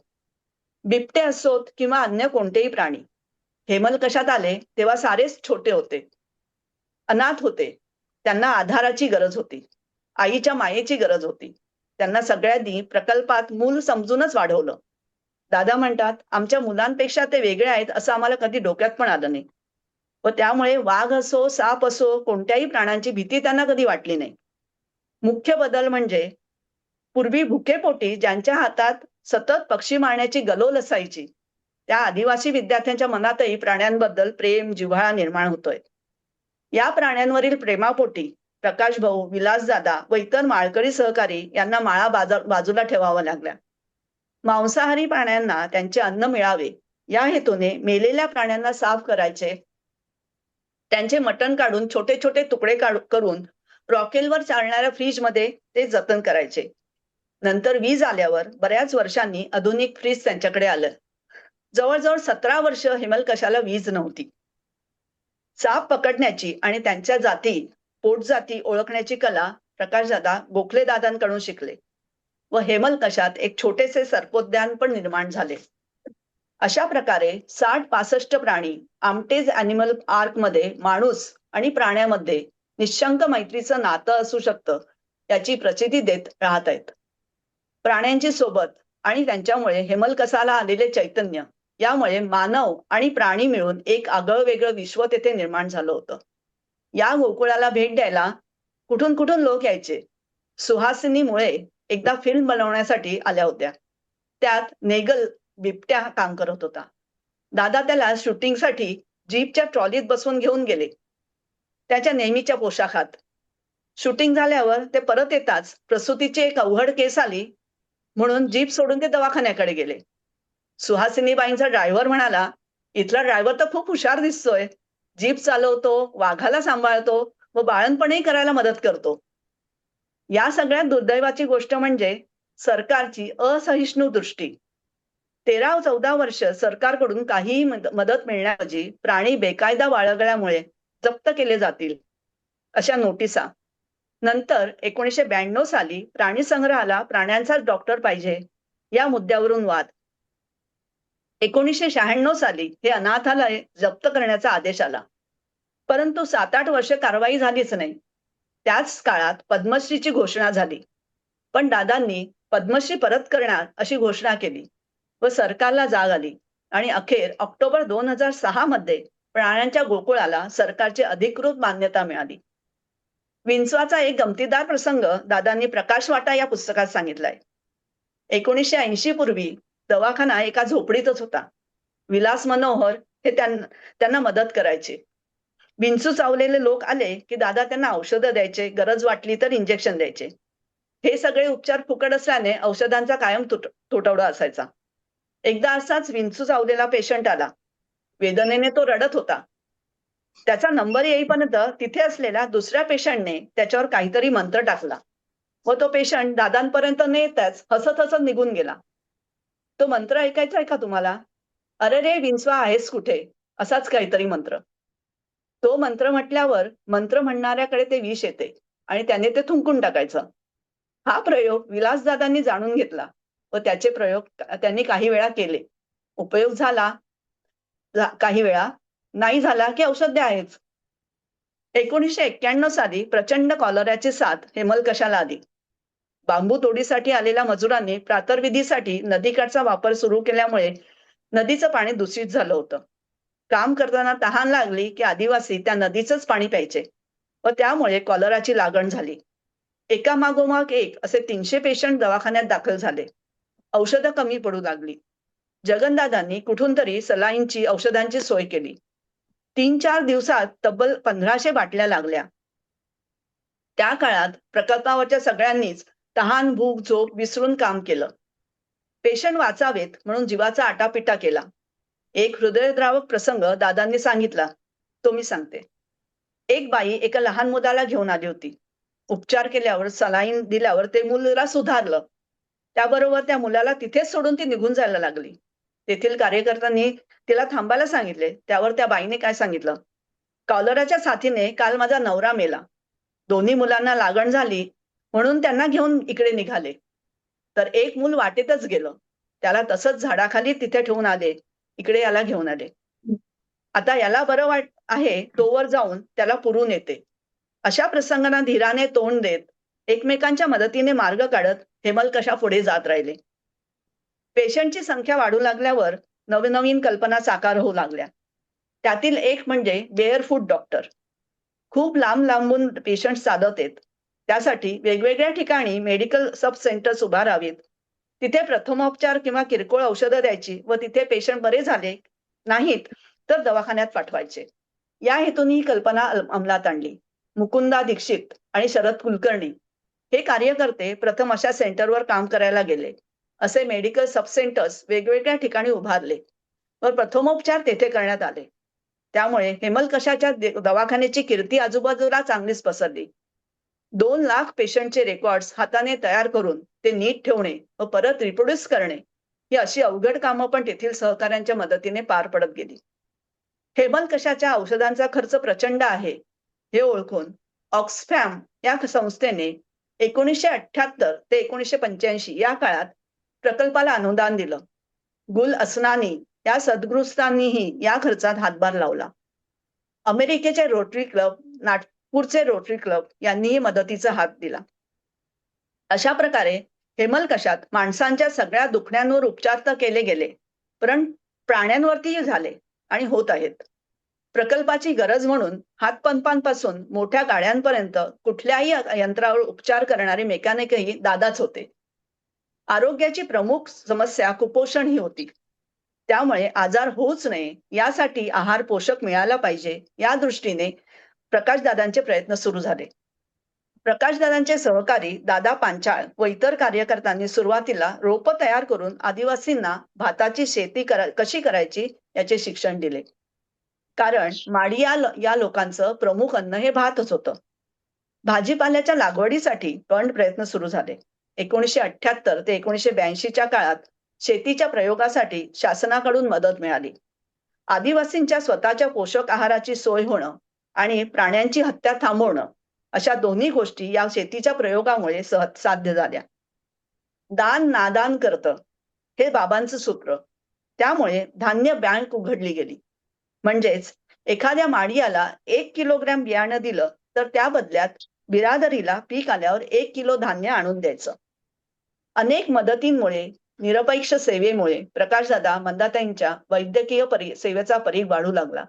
बिबटे असोत किंवा अन्य कोणतेही प्राणी हेमलकशात आले तेव्हा सारेच छोटे होते, अनाथ होते. त्यांना आधाराची गरज होती, आईच्या मायेची गरज होती. त्यांना सगळ्यांनी प्रकल्पात मूल समजूनच वाढवलं. दादा म्हणतात, आमच्या मुलांपेक्षा ते वेगळे आहेत असं आम्हाला कधी डोक्यात पण आलं नाही व त्यामुळे वाघ असो, साप असो, कोणत्याही प्राण्यांची भीती त्यांना कधी वाटली नाही. मुख्य बदल म्हणजे पूर्वी भुकेपोटी ज्यांच्या हातात सतत पक्षी मारण्याची गलोल असायची त्या आदिवासी विद्यार्थ्यांच्या मनातही प्राण्यांबद्दल प्रेम जिव्हाळा निर्माण होतोय. या प्राण्यांवरील प्रेमापोटी प्रकाश भाऊ, विलासदादा व इतर माळकरी सहकारी यांना माळा बाजूला ठेवाव्या लागल्या. मांसाहारी प्राण्यांना त्यांचे अन्न मिळावे या हेतूने मेलेल्या प्राण्यांना साफ करायचे, त्यांचे मटण काढून छोटे छोटे तुकडे करून रॉकेलवर चालणाऱ्या फ्रीजमध्ये ते जतन करायचे. नंतर वीज आल्यावर बऱ्याच वर्षांनी आधुनिक फ्रीज त्यांच्याकडे आलं. जवळजवळ 17 वर्ष हेमलकशाला वीज नव्हती. साप पकडण्याची आणि त्यांच्या जाती, पोटजाती ओळखण्याची कला प्रकाशदादा गोखलेदादांकडून शिकले व हेमलकशात एक छोटेसे सर्पोद्यान पण निर्माण झाले. अशा प्रकारे 60-65 प्राणी आमटेज अॅनिमल आर्क मध्ये माणूस आणि प्राण्यामध्ये निशंक मैत्रीचं नातं असू शकतं याची प्रचिती देत राहत आहेत. प्राण्यांची सोबत आणि त्यांच्यामुळे हेमलकसाला आलेले चैतन्य यामुळे मानव आणि प्राणी मिळून एक आगळं वेगळं विश्व तेथे निर्माण झालं होतं. या गोकुळाला भेट द्यायला कुठून कुठून लोक यायचे. सुहासिनीमुळे एकदा फिल्म बनवण्यासाठी आल्या होत्या. त्यात नेगल बिबट्या काम करत होता. दादा त्याला शूटिंगसाठी जीपच्या ट्रॉलीत बसवून घेऊन गेले, त्याच्या नेहमीच्या पोशाखात. शूटिंग झाल्यावर ते परत येताच प्रसूतीची एक अवघड केस आली म्हणून जीप सोडून ते दवाखान्याकडे गेले. सुहासिनीबाईंचा ड्रायव्हर म्हणाला, इथला ड्रायव्हर तर खूप हुशार दिसतोय, जीप चालवतो, वाघाला सांभाळतो व बाळणपणही करायला मदत करतो. या सगळ्यात दुर्दैवाची गोष्ट म्हणजे सरकारची असहिष्णू दृष्टी. 13-14 वर्ष सरकारकडून काहीही मदत मिळण्याऐवजी प्राणी बेकायदा बाळगल्यामुळे जप्त केले जातील अशा नोटिसा. नंतर 1992 साली प्राणी संग्रहाला प्राण्यांचाच डॉक्टर पाहिजे या मुद्द्यावरून वाद. 1996 साली हे अनाथालय जप्त करण्याचा आदेश आला, परंतु 7-8 वर्ष कारवाई झालीच नाही. त्याच काळात पद्मश्रीची घोषणा झाली, पण दादांनी पद्मश्री परत करणार अशी घोषणा केली व सरकारला जाग आली आणि अखेर ऑक्टोबर 2006 मध्ये प्राण्यांच्या गोकुळाला सरकारची अधिकृत मान्यता मिळाली. विंचवाचा एक गमतीदार प्रसंग दादांनी प्रकाश वाटा या पुस्तकात सांगितलाय. 1980 पूर्वी दवाखाना एका झोपडीतच होता. विलास मनोहर हे त्यांना मदत करायचे. विंचू चावलेले लोक आले की दादा त्यांना औषधं द्यायचे, गरज वाटली तर इंजेक्शन द्यायचे. हे सगळे उपचार फुकट असल्याने औषधांचा कायम तुटवडा असायचा. एकदा असाच विंचू चावलेला पेशंट आला. वेदनेने तो रडत होता. त्याचा नंबर येईपर्यंत तिथे असलेल्या दुसऱ्या पेशंटने त्याच्यावर काहीतरी मंत्र टाकला व तो पेशंट दादांपर्यंत न येताच हसत हसत निघून गेला. तो मंत्र ऐकायचा आहे का तुम्हाला? अरे रे विंचवा आहेस कुठे, असाच काहीतरी मंत्र. तो मंत्र म्हटल्यावर मंत्र म्हणणाऱ्याकडे ते विष येते आणि त्याने ते थुंकून टाकायचं. हा प्रयोग विलासदादांनी जाणून घेतला व त्याचे प्रयोग त्यांनी काही वेळा केले. उपयोग झाला, काही वेळा नाही झाला की औषध आहेच. 1991 साली प्रचंड कॉलराची साथ हेमलकशाला आली. बांबू तोडीसाठी आलेल्या मजुरांनी प्रातर्विधीसाठी नदीकाठचा वापर सुरू केल्यामुळे नदीचं पाणी दूषित झालं होतं. काम करताना तहान लागली की आदिवासी त्या नदीचंच पाणी प्यायचे व त्यामुळे कॉलराची लागण झाली. एका मागोमाग एक असे 300 पेशंट दवाखान्यात दाखल झाले. औषधं कमी पडू लागली. जगनदादांनी कुठून तरी सलाईनची औषधांची सोय केली. 3-4 दिवसात तब्बल 1500 बाटल्या लागल्या. त्या काळात प्रकल्पावरच्या सगळ्यांनीच तहान, भूक, झोप विसरून काम केलं. पेशंट वाचावेत म्हणून जीवाचा आटापिटा केला. एक हृदयद्रावक प्रसंग दादांनी सांगितला, तो मी सांगते. एक बाई एका लहान मुलाला घेऊन आली होती. उपचार केल्यावर सलाईन दिल्यावर ते मुलगा सुधारलं. त्याबरोबर त्या मुलाला तिथेच सोडून ती निघून जायला लागली. तेथील कार्यकर्त्यांनी तिला थांबायला सांगितले. त्यावर त्या बाईने काय सांगितलं, कॉलराच्या साथीने काल माझा नवरा मेला. दोन्ही मुलांना लागण झाली म्हणून त्यांना घेऊन इकडे निघाले. तर एक मूल वाटेतच गेलं. त्याला तसंच झाडाखाली तिथे ठेवून आले. इकडे याला घेऊन आले. आता याला बरं आहे तोवर जाऊन त्याला पुरून येते. अशा प्रसंगांना धीराने तोंड देत एकमेकांच्या मदतीने मार्ग काढत हेमलकशा पुढे जात राहिले. पेशंटची संख्या वाढू लागल्यावर नवनवीन कल्पना साकार होऊ लागल्या. त्यातील एक म्हणजे बेअरफूट डॉक्टर. खूप लांब लांबून पेशंट चालत आहेत. त्यासाठी वेगवेगळ्या ठिकाणी मेडिकल सब सेंटर्स उभारावीत तिथे प्रथमोपचार किंवा किरकोळ औषधं द्यायची व तिथे पेशंट बरे झाले नाहीत तर दवाखान्यात पाठवायचे. या हेतून ही कल्पना अंमलात आणली. मुकुंदा दीक्षित आणि शरद कुलकर्णी हे कार्यकर्ते प्रथम अशा सेंटरवर काम करायला गेले. असे मेडिकल सब सेंटर्स वेगवेगळ्या ठिकाणी उभारले व प्रथमोपचार तेथे करण्यात आले. त्यामुळे हेमलकशाच्या दवाखान्याची कीर्ती आजूबाजूला चांगलीच पसरली. 2 लाख पेशंटचे रेकॉर्ड्स हाताने तयार करून ते नीट ठेवणे व परत रिप्रोड्यूस करणे ही अशी अवघड कामं पण तेथील सहकाऱ्यांच्या मदतीने पार पडत गेली. हेमलकशाच्या औषधांचा खर्च प्रचंड आहे हे ओळखून ऑक्सफॅम या संस्थेने 1978 ते 1985 या काळात प्रकल्पाला अनुदान दिलं. गुल असनानी या सद्गृस्तांनीही या खर्चात हातभार लावला. अमेरिकेचे रोटरी क्लब, नागपूरचे रोटरी क्लब यांनीही मदतीचा हात दिला. अशा प्रकारे हेमलकशात माणसांच्या सगळ्या दुखण्यांवर उपचार तर केले गेले, पण प्राण्यांवरतीही झाले आणि होत आहेत. प्रकल्पाची गरज म्हणून हातपंपांपासून मोठ्या गाड्यांपर्यंत कुठल्याही यंत्रावर उपचार करणारे मेकॅनिकही दादाच होते. आरोग्याची प्रमुख समस्या कुपोषण ही होती. त्यामुळे आजार होऊच नये यासाठी आहार पोषक मिळाला पाहिजे या दृष्टीने प्रकाशदादांचे प्रयत्न सुरू झाले. प्रकाशदादांचे सहकारी दादा पांचाळ व इतर कार्यकर्त्यांनी सुरुवातीला रोप तयार करून आदिवासींना भाताची शेती कशी करायची याचे शिक्षण दिले. कारण माडिया या लोकांचं प्रमुख अन्न हे भातच होतं. भाजीपाल्याच्या लागवडीसाठी पण प्रयत्न सुरू झाले. 1978 ते 1982च्या काळात शेतीच्या प्रयोगासाठी शासनाकडून मदत मिळाली. आदिवासींच्या स्वतःच्या पोषक आहाराची सोय होणं आणि प्राण्यांची हत्या थांबवणं अशा दोन्ही गोष्टी या शेतीच्या प्रयोगामुळे साध्य झाल्या. दान नादान करतं हे बाबांचं सूत्र. त्यामुळे धान्य बँक उघडली गेली. म्हणजेच एखाद्या माडियाला 1 किलोग्रॅम बियाणं दिलं तर त्या बदल्यात बिरादरीला पीक आल्यावर 1 किलो धान्य आणून द्यायचं. अनेक मदतींमुळे, निरपेक्ष सेवेमुळे प्रकाशदादा मंदाताईंच्या वैद्यकीय सेवेचा परीघ वाढू लागला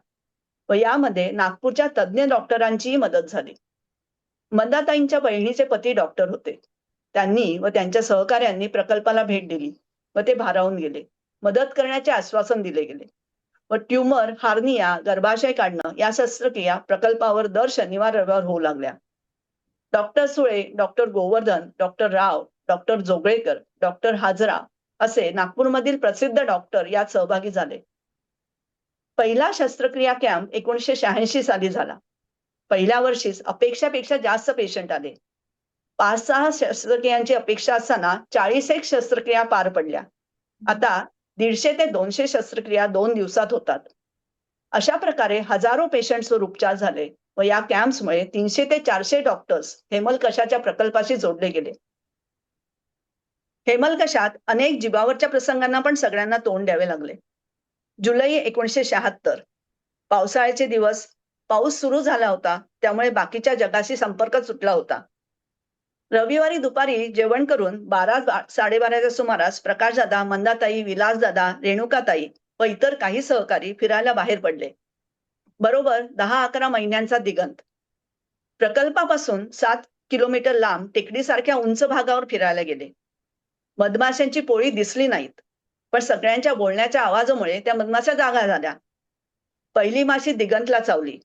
व यामध्ये नागपूरच्या तज्ज्ञ डॉक्टरांचीही मदत झाली. मंदाताईंच्या बहिणीचे पती डॉक्टर होते. त्यांनी व त्यांच्या सहकाऱ्यांनी प्रकल्पाला भेट दिली व ते भारावून गेले. मदत करण्याचे आश्वासन दिले गेले व ट्यूमर, हार्निया, गर्भाशय काढणं या शस्त्रक्रिया प्रकल्पावर दर शनिवार रविवार होऊ लागल्या. Doctor Sule, doctor Govardhan, doctor Rao, doctor Joglekar, doctor Hajra असे नागपूरमधील प्रसिद्ध डॉक्टर यात सहभागी झाले. पहिला शस्त्रक्रिया कॅम्प 1986 साली झाला. पहिल्या वर्षीच अपेक्षापेक्षा जास्त पेशंट आले. 5-6 शस्त्रक्रियांची अपेक्षा असताना 41 शस्त्रक्रिया पार पडल्या. आता 150 ते 200 शस्त्रक्रिया 2 दिवसात होतात. अशा प्रकारे हजारो पेशंट्सवर उपचार झाले व या कॅम्प्समुळे 300 ते 400 डॉक्टर्स हेमलकशाच्या प्रकल्पाशी जोडले गेले. हेमलकशात अनेक जीवावरच्या प्रसंगांना पण सगळ्यांना तोंड द्यावे लागले. जुलै 1976 पावसाळ्याचे दिवस, पाऊस सुरू झाला होता, त्यामुळे बाकीच्या जगाशी संपर्क सुटला होता. रविवारी दुपारी जेवण करून 12-12:30च्या सुमारास प्रकाशदादा, मंदाताई, विलासदादा, रेणुकाताई व इतर काही सहकारी फिरायला बाहेर पडले. बरोबर 10-11 महिन्यांचा दिगंत. प्रकल्पापासून 7 किलोमीटर लांब टेकडीसारख्या उंच भागावर फिरायला गेले. मधमाशांची पोळी दिसली नाहीत, पण सगळ्यांच्या बोलण्याच्या आवाजामुळे त्या मधमाशा जागा झाल्या. पहिली माशी दिगंतला चावली.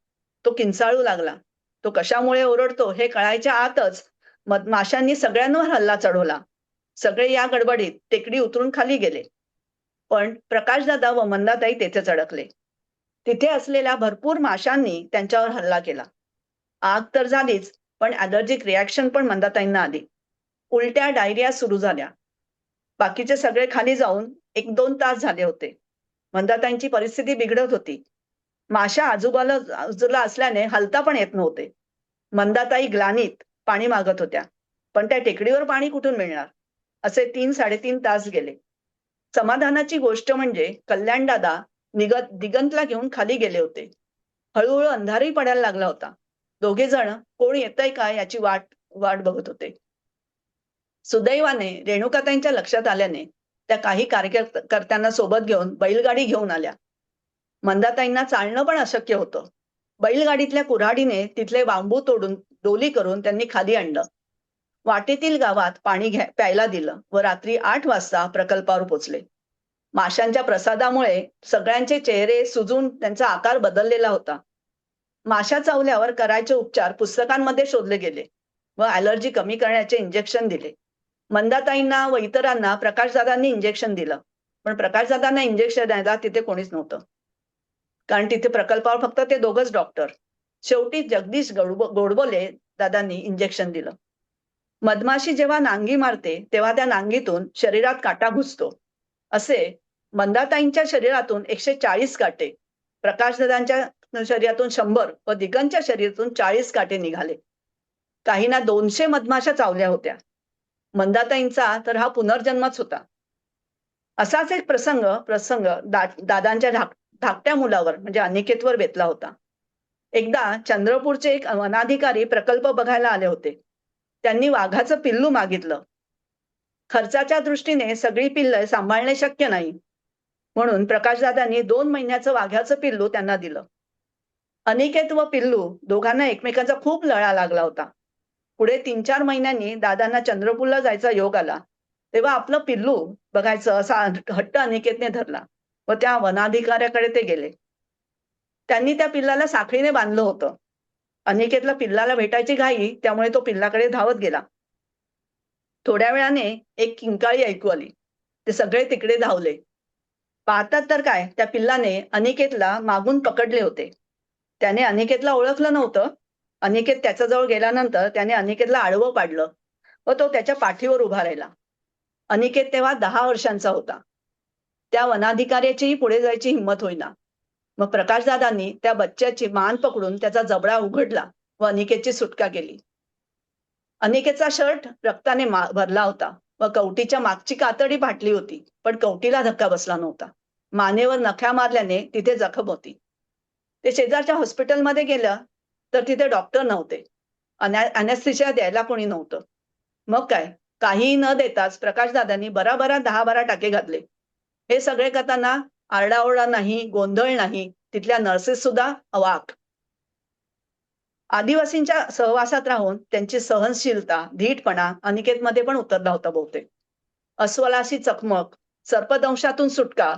तो किंचाळू लागला. तो कशामुळे ओरडतो हे कळायच्या आतच मधमाशांनी सगळ्यांवर हल्ला चढवला. सगळे या गडबडीत टेकडी उतरून खाली गेले. पण प्रकाशदादा व मंदाताई तेथेच अडकले. तिथे असलेल्या भरपूर माशांनी त्यांच्यावर हल्ला केला. आग तर झालीच, पण ॲलर्जिक रिॲक्शन पण मंदाताईंना आली. उलट्या, डायरिया सुरू झाल्या. बाकीचे सगळे खाली जाऊन 1-2 तास झाले होते. मंदाताईंची परिस्थिती बिघडत होती. माशा आजूबाजूला असल्याने हलता पण येत नव्हते. मंदाताई ग्लानीत पाणी मागत होत्या, पण त्या टेकडीवर पाणी कुठून मिळणार? असे 3-3.5 तास गेले. समाधानाची गोष्ट म्हणजे कल्याणदादा दिगंतला घेऊन खाली गेले होते. हळूहळू अंधारही पडायला लागला होता. दोघे जण कोण येतंय का याची वाट बघत होते. सुदैवाने रेणुकाताईंच्या लक्षात आल्याने त्या काही कार्यकर्त्यांना सोबत घेऊन बैलगाडी घेऊन आल्या. मंदाताईंना चालणं पण अशक्य होतं. बैलगाडीतल्या कुऱ्हाडीने तिथले बांबू तोडून डोली करून त्यांनी खाली आणलं. वाटेतील गावात पाणी प्यायला दिलं व रात्री 8 वाजता प्रकल्पावर पोचले. माशांच्या प्रसादामुळे सगळ्यांचे चेहरे सुजून त्यांचा आकार बदललेला होता. माशा चावल्यावर करायचे उपचार पुस्तकांमध्ये शोधले गेले व ॲलर्जी कमी करण्याचे इंजेक्शन दिले. मंदाताईंना व इतरांना प्रकाशदादांनी इंजेक्शन दिलं, पण प्रकाशदादांना इंजेक्शन द्यायला तिथे कोणीच नव्हतं, कारण तिथे प्रकल्पावर फक्त ते दोघंच डॉक्टर. शेवटी जगदीश गोडबोले दादांनी इंजेक्शन दिलं. मधमाशी जेव्हा नांगी मारते तेव्हा त्या नांगीतून शरीरात काटा घुसतो. असे मंदाताईंच्या शरीरातून 140 काटे, प्रकाशदादांच्या शरीरातून 100 व दिगंच्या शरीरातून 40 काटे निघाले. काहींना 200 मधमाशा चावल्या होत्या. मंदाताईंचा तर हा पुनर्जन्मच होता. असाच एक प्रसंग दादांच्या धाकट्या मुलावर म्हणजे अनिकेतवर बेतला होता. एकदा चंद्रपूरचे एक वनाधिकारी प्रकल्प बघायला आले होते. त्यांनी वाघाचं पिल्लू मागितलं. खर्चाच्या दृष्टीने सगळी पिल्लं सांभाळणे शक्य नाही, म्हणून प्रकाशदादांनी 2 महिन्याचं वाघाचं पिल्लू त्यांना दिलं. अनिकेत व पिल्लू दोघांना एकमेकांचा खूप लळा लागला होता. पुढे 3-4 महिन्यांनी दादांना चंद्रपूरला जायचा योग आला. तेव्हा आपलं पिल्लू बघायचं असा हट्ट अनिकेतने धरला व त्या वनाधिकाऱ्याकडे ते गेले. त्यांनी त्या पिल्लाला साखळीने बांधलं होतं. अनिकेतला पिल्लाला भेटायची घाई, त्यामुळे तो पिल्लाकडे धावत गेला. थोड्या वेळाने एक किंकाळी ऐकू आली. ते सगळे तिकडे धावले. पाहतात तर काय, त्या पिल्लाने अनिकेतला मागून पकडले होते. त्याने अनिकेतला ओळखलं नव्हतं. अनिकेत त्याच्याजवळ गेल्यानंतर त्याने अनिकेतला आडवं पाडलं व तो त्याच्या पाठीवर उभा राहिला. अनिकेत तेव्हा 10 वर्षांचा होता. त्या वनाधिकाऱ्याचीही पुढे जायची हिंमत होईना. मग प्रकाशदादांनी त्या बच्च्याची मान पकडून त्याचा जबडा उघडला व अनिकेतची सुटका केली. अनिकेतचा शर्ट रक्ताने भरला होता व कवटीच्या मागची कातडी फाटली होती, पण कवटीला धक्का बसला नव्हता. मानेवर नख्या मारल्याने तिथे जखम होती. ते शेजारच्या हॉस्पिटलमध्ये गेलं तर तिथे डॉक्टर नव्हते. अॅनेस्थेशिया द्यायला कोणी नव्हतं. मग काय, काहीही न देताच प्रकाशदादांनी बराबरा 10-12 टाके घातले. हे सगळे करताना आरडाओरडा नाही, गोंधळ नाही. तिथल्या नर्सेस सुद्धा अवाक. आदिवासींच्या सहवासात राहून त्यांची सहनशीलता, धीटपणा अनिकेतमध्ये पण उतरला होता बहुतेक. अस्वलाशी चकमक, सर्पदंशातून सुटका,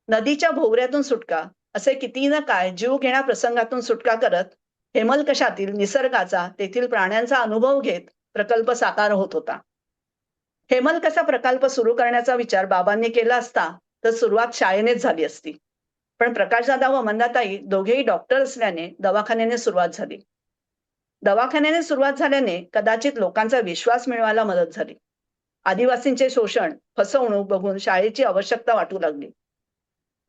नदीच्या भोवऱ्यातून सुटका, असे किती ना काय जीव घेण्या प्रसंगातून सुटका करत हेमलकशातील निसर्गाचा, तेथील प्राण्यांचा अनुभव घेत प्रकल्प साकार होत होता. हेमलकसा प्रकल्प सुरू करण्याचा विचार बाबांनी केला असता तर सुरुवात शाळेनेच झाली असती. पण प्रकाशदादा व मंदाताई दोघेही डॉक्टर असल्याने दवाखान्याने सुरुवात झाली. दवाखान्याने सुरुवात झाल्याने कदाचित लोकांचा विश्वास मिळवायला मदत झाली. आदिवासींचे शोषण, फसवणूक बघून शाळेची आवश्यकता वाटू लागली.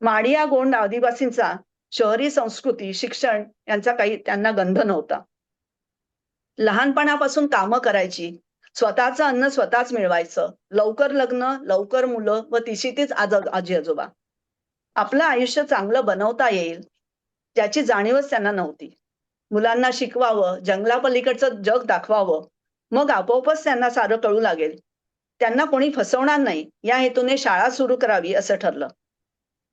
माडिया गोंड आदिवासींचा शहरी संस्कृती, शिक्षण यांचा काही त्यांना गंध नव्हता. लहानपणापासून कामं करायची, स्वतःचं अन्न स्वतःच मिळवायचं, लवकर लग्न, लवकर मुलं व तिशीतीच आजी आजोबा. आपलं आयुष्य चांगलं बनवता येईल त्याची जाणीवच त्यांना नव्हती. मुलांना शिकवावं, जंगलापलीकडचं जग दाखवावं, मग आपोआपच त्यांना सारं कळू लागेल. त्यांना कोणी फसवणार नाही या हेतूने शाळा सुरू करावी असं ठरलं.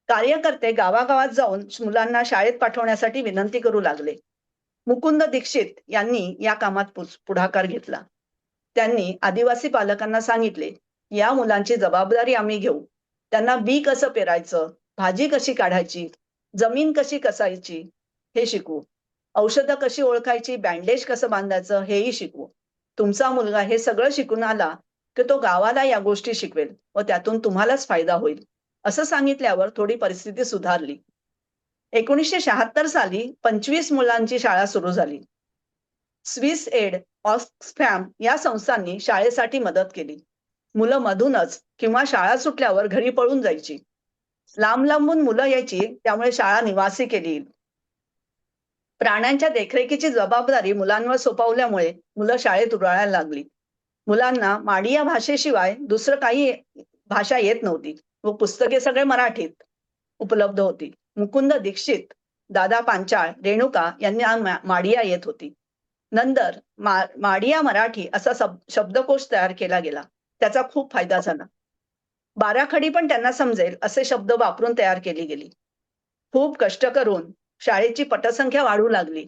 कार्यकर्ते गावागावात जाऊन मुलांना शाळेत पाठवण्यासाठी विनंती करू लागले. मुकुंद दीक्षित यांनी या कामात पुढाकार घेतला. त्यांनी आदिवासी पालकांना सांगितले, या मुलांची जबाबदारी आम्ही घेऊ. त्यांना बी कसं पेरायचं, भाजी कशी काढायची, जमीन कशी कसायची हे शिकवू. औषधं कशी ओळखायची, बँडेज कसं बांधायचं हेही शिकवू. तुमचा मुलगा हे सगळं शिकून आला की तो गावाला या गोष्टी शिकवेल व त्यातून तुम्हालाच फायदा होईल. असं सांगितल्यावर थोडी परिस्थिती सुधारली. 1976 साली 25 मुलांची शाळा सुरू झाली. स्विस एड, ऑक्सफॅम या संस्थांनी शाळेसाठी मदत केली. मुलं मधूनच किंवा शाळा सुटल्यावर घरी पळून जायची. लांब लांबून मुलं यायची, त्यामुळे शाळा निवासी केली. प्राण्यांच्या देखरेखीची जबाबदारी मुलांवर सोपवल्यामुळे मुलं शाळेत रुळायला लागली. मुलांना माडिया भाषेशिवाय दुसरं काही भाषा येत नव्हती व पुस्तके सगळे मराठीत उपलब्ध होती. मुकुंद दीक्षित, दादा पांचाळ, रेणुका यांना माडिया येत होती. नंतर माडिया मराठी असा शब्दकोश तयार केला गेला. त्याचा खूप फायदा झाला. बाराखडी पण त्यांना समजेल असे शब्द वापरून तयार केली गेली. खूप कष्ट करून शाळेची पटसंख्या वाढू लागली.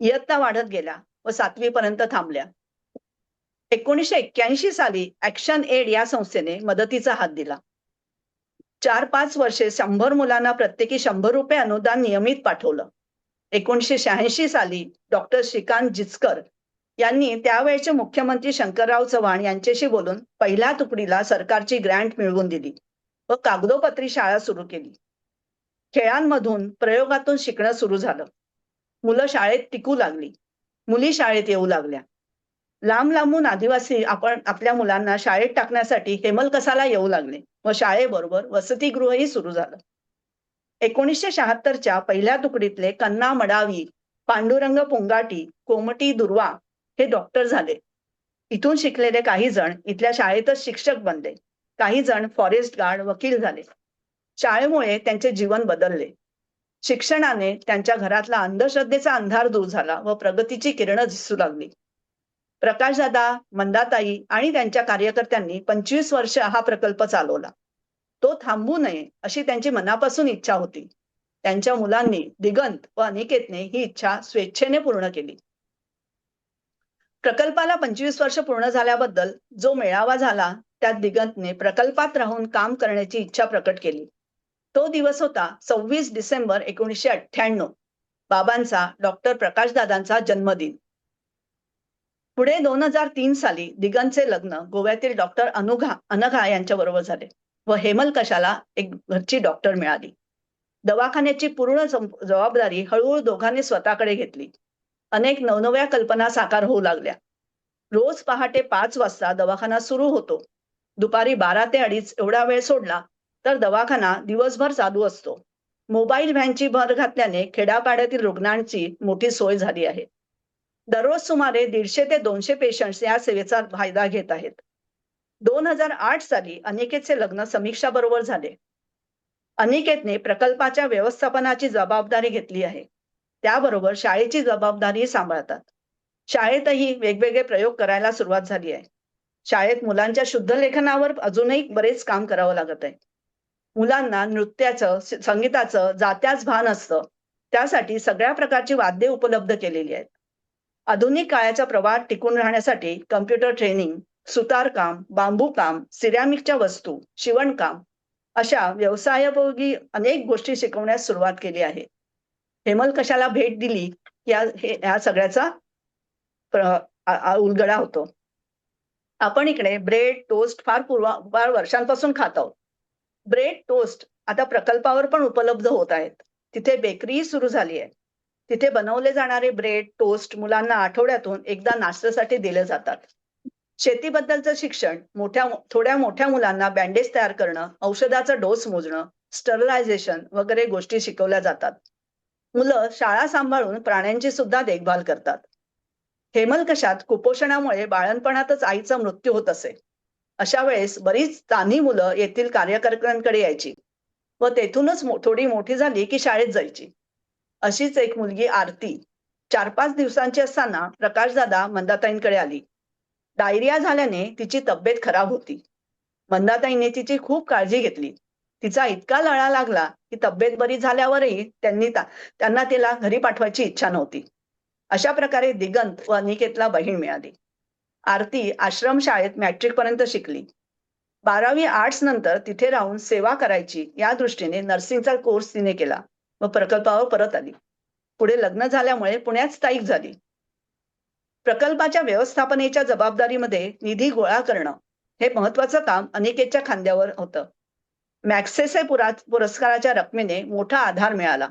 इयत्ता वाढत गेल्या व 7वी पर्यंत थांबल्या. 1981 साली ऍक्शन एड या संस्थेने मदतीचा हात दिला. 4-5 वर्षे 100 मुलांना प्रत्येकी 100 रुपये अनुदान नियमित पाठवलं. 1986 साली डॉक्टर श्रीकांत जिचकर यांनी त्यावेळचे मुख्यमंत्री शंकरराव चव्हाण यांच्याशी बोलून पहिल्या तुकडीला सरकारची ग्रँट मिळवून दिली व कागदोपत्री शाळा सुरू केली. खेळांमधून प्रयोगातून शिकणं सुरू झालं. मुलं शाळेत टिकू लागली. मुली शाळेत येऊ लागल्या. लांब लांबून आदिवासी आपण आपल्या मुलांना शाळेत टाकण्यासाठी हेमलकसाला येऊ लागले व शाळेबरोबर वसतिगृहही सुरू झालं. 1976च्या पहिल्या तुकडीतले कन्ना मडावी, पांडुरंग पुंगाटी, कोमटी दुर्वा हे डॉक्टर झाले. इथून शिकलेले काही जण इथल्या शाळेतच शिक्षक बनले. काही जण फॉरेस्ट गार्ड, वकील झाले. शाळेमुळे त्यांचे जीवन बदलले. शिक्षणाने त्यांच्या घरातला अंधश्रद्धेचा अंधार दूर झाला व प्रगतीची किरणं दिसू लागली. प्रकाशदादा, मंदाताई आणि त्यांच्या कार्यकर्त्यांनी 25 वर्ष हा प्रकल्प चालवला. तो थांबू नये अशी त्यांची मनापासून इच्छा होती. त्यांच्या मुलांनी दिगंत व अनिकेतने ही इच्छा स्वेच्छेने पूर्ण केली. प्रकल्पाला 25 वर्ष पूर्ण झाल्याबद्दल जो मेळावा झाला त्यात दिगंतने प्रकल्पात राहून काम करण्याची इच्छा प्रकट केली. तो दिवस होता 26 डिसेंबर 1998, बाबांचा, डॉक्टर प्रकाशदादांचा जन्मदिन. पुढे 2003 साली दिगंतचे लग्न गोव्यातील डॉक्टर अनघा यांच्याबरोबर झाले व हेमलकशाला एक घरची डॉक्टर मिळाली. दवाखान्याची पूर्ण जबाबदारी हळूहळू दोघांनी स्वतःकडे घेतली. अनेक नवनव्या कल्पना साकार होऊ लागल्या. रोज पहाटे 5 वाजता दवाखाना सुरू होतो. दुपारी 12 ते 2:30 एवढा वेळ सोडला तर दवाखाना दिवसभर चालू असतो. मोबाईल व्हॅनची भर घातल्याने खेड्यापाड्यातील रुग्णांची मोठी सोय झाली आहे. दररोज सुमारे 150 ते 200 पेशंट्स या सेवेचा फायदा घेत आहेत. 2008 साली अनिकेतचे लग्न समीक्षा बरोबर झाले. अनिकेतने प्रकल्पाच्या व्यवस्थापनाची जबाबदारी घेतली आहे. त्याबरोबर शाळेची जबाबदारी सांभाळतात. शाळेतही वेगवेगळे प्रयोग करायला सुरुवात झाली आहे. शाळेत मुलांच्या शुद्ध लेखनावर अजूनही बरेच काम करावं लागत आहे. मुलांना नृत्याचं, संगीताचं जात्याच भान असतं. त्यासाठी सगळ्या प्रकारची वाद्ये उपलब्ध केलेली आहेत. आधुनिक काळाच्या प्रवाहात टिकून राहण्यासाठी कम्प्युटर ट्रेनिंग, सुतारकाम, बांबू काम, सिरॅमिकच्या वस्तू, शिवणकाम अशा व्यवसायोपयोगी अनेक गोष्टी शिकवण्यास सुरुवात केली आहे. हेमलकशाला भेट दिली या सगळ्याचा उलगडा होतो. आपण इकडे ब्रेड, टोस्ट फार वर्षांपासून खात आहोत. ब्रेड, टोस्ट आता प्रकल्पावर पण उपलब्ध होत आहेत. तिथे बेकरी सुरू झाली आहे. तिथे बनवले जाणारे ब्रेड, टोस्ट मुलांना आठवड्यातून एकदा नाश्त्यासाठी दिले जातात. शेतीबद्दलचं शिक्षण, थोड्या मोठ्या मुलांना बँडेज तयार करणं, औषधाचा डोस मोजणं, स्टरलायझेशन वगैरे गोष्टी शिकवल्या जातात. मुलं शाळा सांभाळून प्राण्यांची सुद्धा देखभाल करतात. हेमलकशात कुपोषणामुळे बाळणपणातच आईचा मृत्यू होत असे. अशा वेळेस बरीच तान्ही मुलं येथील कार्यकर्त्यांकडे यायची व तेथूनच थोडी मोठी झाली की शाळेत जायची. अशीच एक मुलगी आरती 4-5 दिवसांची असताना प्रकाशदादा मंदाताईंकडे आली. डायरिया झाल्याने तिची तब्येत खराब होती. मंदाताईंनी तिची खूप काळजी घेतली. तिचा इतका लळा लागला की तब्येत बरी झाल्यावरही त्यांना तिला घरी पाठवायची इच्छा नव्हती. अशा प्रकारे दिगंत व अनिकेतला बहीण मिळाली. आरती आश्रम शाळेत मॅट्रिक पर्यंत शिकली. 12वी आर्ट्स नंतर तिथे राहून सेवा करायची या दृष्टीने नर्सिंगचा कोर्स तिने केला व प्रकल्पावर परत आली. पुढे लग्न झाल्यामुळे पुण्यात स्थायिक झाली. प्रकल्पाच्या व्यवस्थापनेच्या जबाबदारीमध्ये निधी गोळा करणं हे महत्वाचं काम अनिकेतच्या खांद्यावर होतं. मॅक्सेसे पुरस्काराच्या रकमेने मोठा आधार मिळाला,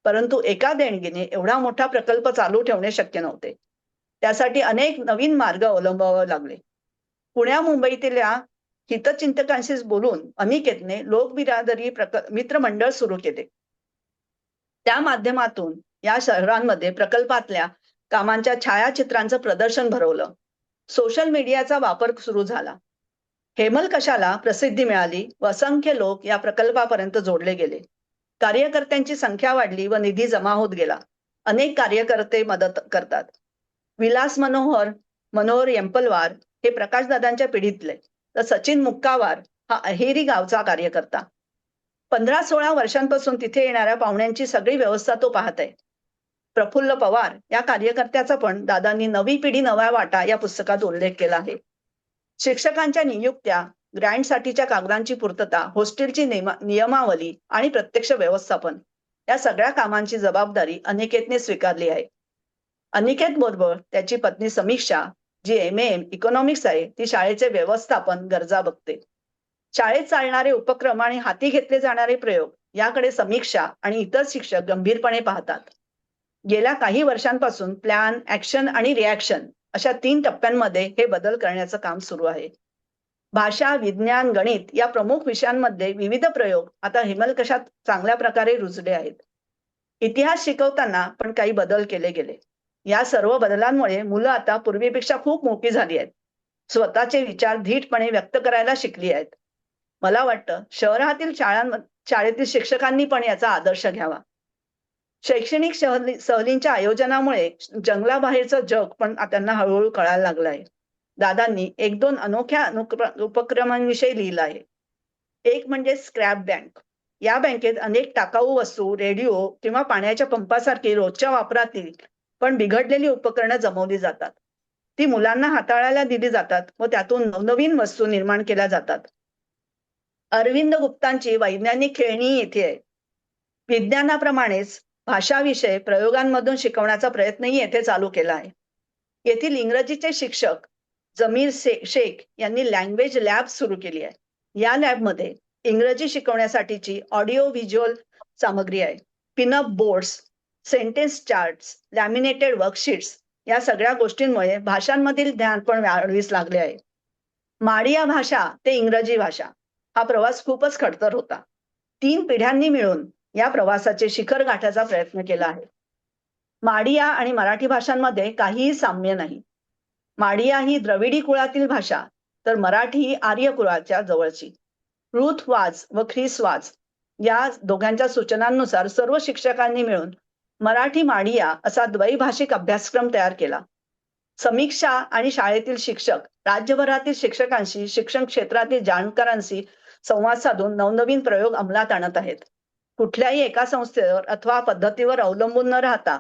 परंतु एका देणगीने एवढा मोठा प्रकल्प चालू ठेवणे शक्य नव्हते. त्यासाठी अनेक नवीन मार्ग अवलंबावे लागले. पुण्या मुंबईतल्या हितचिंतकांशी बोलून अनिकेतने लोकबिरादरी मित्रमंडळ सुरू केले. त्या माध्यमातून या शहरांमध्ये प्रकल्पातल्या कामांच्या छायाचित्रांचं प्रदर्शन भरवलं. सोशल मीडियाचा वापर सुरू झाला. हेमलकशाला प्रसिद्धी मिळाली व असंख्य लोक या प्रकल्पापर्यंत जोडले गेले. कार्यकर्त्यांची संख्या वाढली व निधी जमा होत गेला. अनेक कार्यकर्ते मदत करतात. विलास मनोहर यंपलवार हे प्रकाशदादांच्या पिढीतले, तर सचिन मुक्कावार हा अहेरी गावचा कार्यकर्ता. 15-16 वर्षांपासून तिथे येणाऱ्या पाहुण्यांची सगळी व्यवस्था तो पाहत आहे. प्रफुल्ल पवार या कार्यकर्त्याचा पण दादांनी नवी पिढी नव्या वाटा या पुस्तकात उल्लेख केला आहे. शिक्षकांच्या नियुक्त्या, ग्रँटसाठीच्या कागदांची पूर्तता, हॉस्टेलची नियमावली आणि प्रत्यक्ष व्यवस्थापन या सगळ्या कामांची जबाबदारी अनिकेतने स्वीकारली आहे. अनिकेत बरोबर त्याची पत्नी समीक्षा, जी MA इकॉनॉमिक्स आहे, ती शाळेचे व्यवस्थापन गरजा बघते. शाळेत चालणारे उपक्रम आणि हाती घेतले जाणारे प्रयोग याकडे समीक्षा आणि इतर शिक्षक गंभीरपणे पाहतात. गेल्या काही वर्षांपासून प्लॅन, ऍक्शन आणि रिॲक्शन अशा 3 टप्प्यांमध्ये हे बदल करण्याचं काम सुरू आहे. भाषा, विज्ञान, गणित या प्रमुख विषयांमध्ये विविध प्रयोग आता हेमलकशात चांगल्या प्रकारे रुजले आहेत. इतिहास शिकवताना पण काही बदल केले गेले. या सर्व बदलांमुळे मुलं आता पूर्वीपेक्षा खूप मोठी झाली आहेत. स्वतःचे विचार धीटपणे व्यक्त करायला शिकली आहेत. मला वाटतं शहरातील शाळेतील शिक्षकांनी पण याचा आदर्श घ्यावा. शैक्षणिक सहलींच्या आयोजनामुळे जंगलाबाहेरचं जग पण त्यांना हळूहळू कळायला लागलं आहे. दादांनी 1-2 अनोख्या उपक्रमांविषयी लिहिलं आहे. एक म्हणजे स्क्रॅप बँक. या बँकेत अनेक टाकाऊ वस्तू, रेडिओ किंवा पाण्याच्या पंपासारखी रोजच्या वापरातील पण बिघडलेली उपकरणं जमवली जातात. ती मुलांना हाताळायला दिली जातात व त्यातून नवनवीन वस्तू निर्माण केल्या जातात. अरविंद गुप्तांची वैज्ञानिक खेळणी येथे आहे. विज्ञानाप्रमाणेच भाषा विषय प्रयोगांमधून शिकवण्याचा प्रयत्नही येथे चालू केला आहे. येथील इंग्रजीचे शिक्षक जमीर शेख यांनी लँग्वेज लॅब सुरू केली आहे. या लॅबमध्ये इंग्रजी शिकवण्यासाठीची ऑडिओ व्हिज्युअल सामग्री आहे. Pin up boards, sentence charts, laminated worksheets या सगळ्या गोष्टींमुळे भाषांमधील ज्ञान पण वाढीस लागले आहे. माडिया भाषा ते इंग्रजी भाषा हा प्रवास खूपच खडतर होता. 3 पिढ्यांनी मिळून या प्रवासाचे शिखर गाठायचा प्रयत्न केला आहे. माडिया आणि मराठी भाषांमध्ये काहीही साम्य नाही. माडिया ही द्रविडी कुळातील भाषा, तर मराठी ही आर्य कुळाच्या जवळची. रुथ वाज व ख्रिस वाज या दोघांच्या सूचनांनुसार सर्व शिक्षकांनी मिळून मराठी माडिया असा द्वैभाषिक अभ्यासक्रम तयार केला. समीक्षा आणि शाळेतील शिक्षक राज्यभरातील शिक्षकांशी, शिक्षण क्षेत्रातील जाणकारांशी संवाद साधून नवनवीन प्रयोग अंमलात आणत आहेत. कुठल्याही एका संस्थेवर अथवा पद्धतीवर अवलंबून न राहता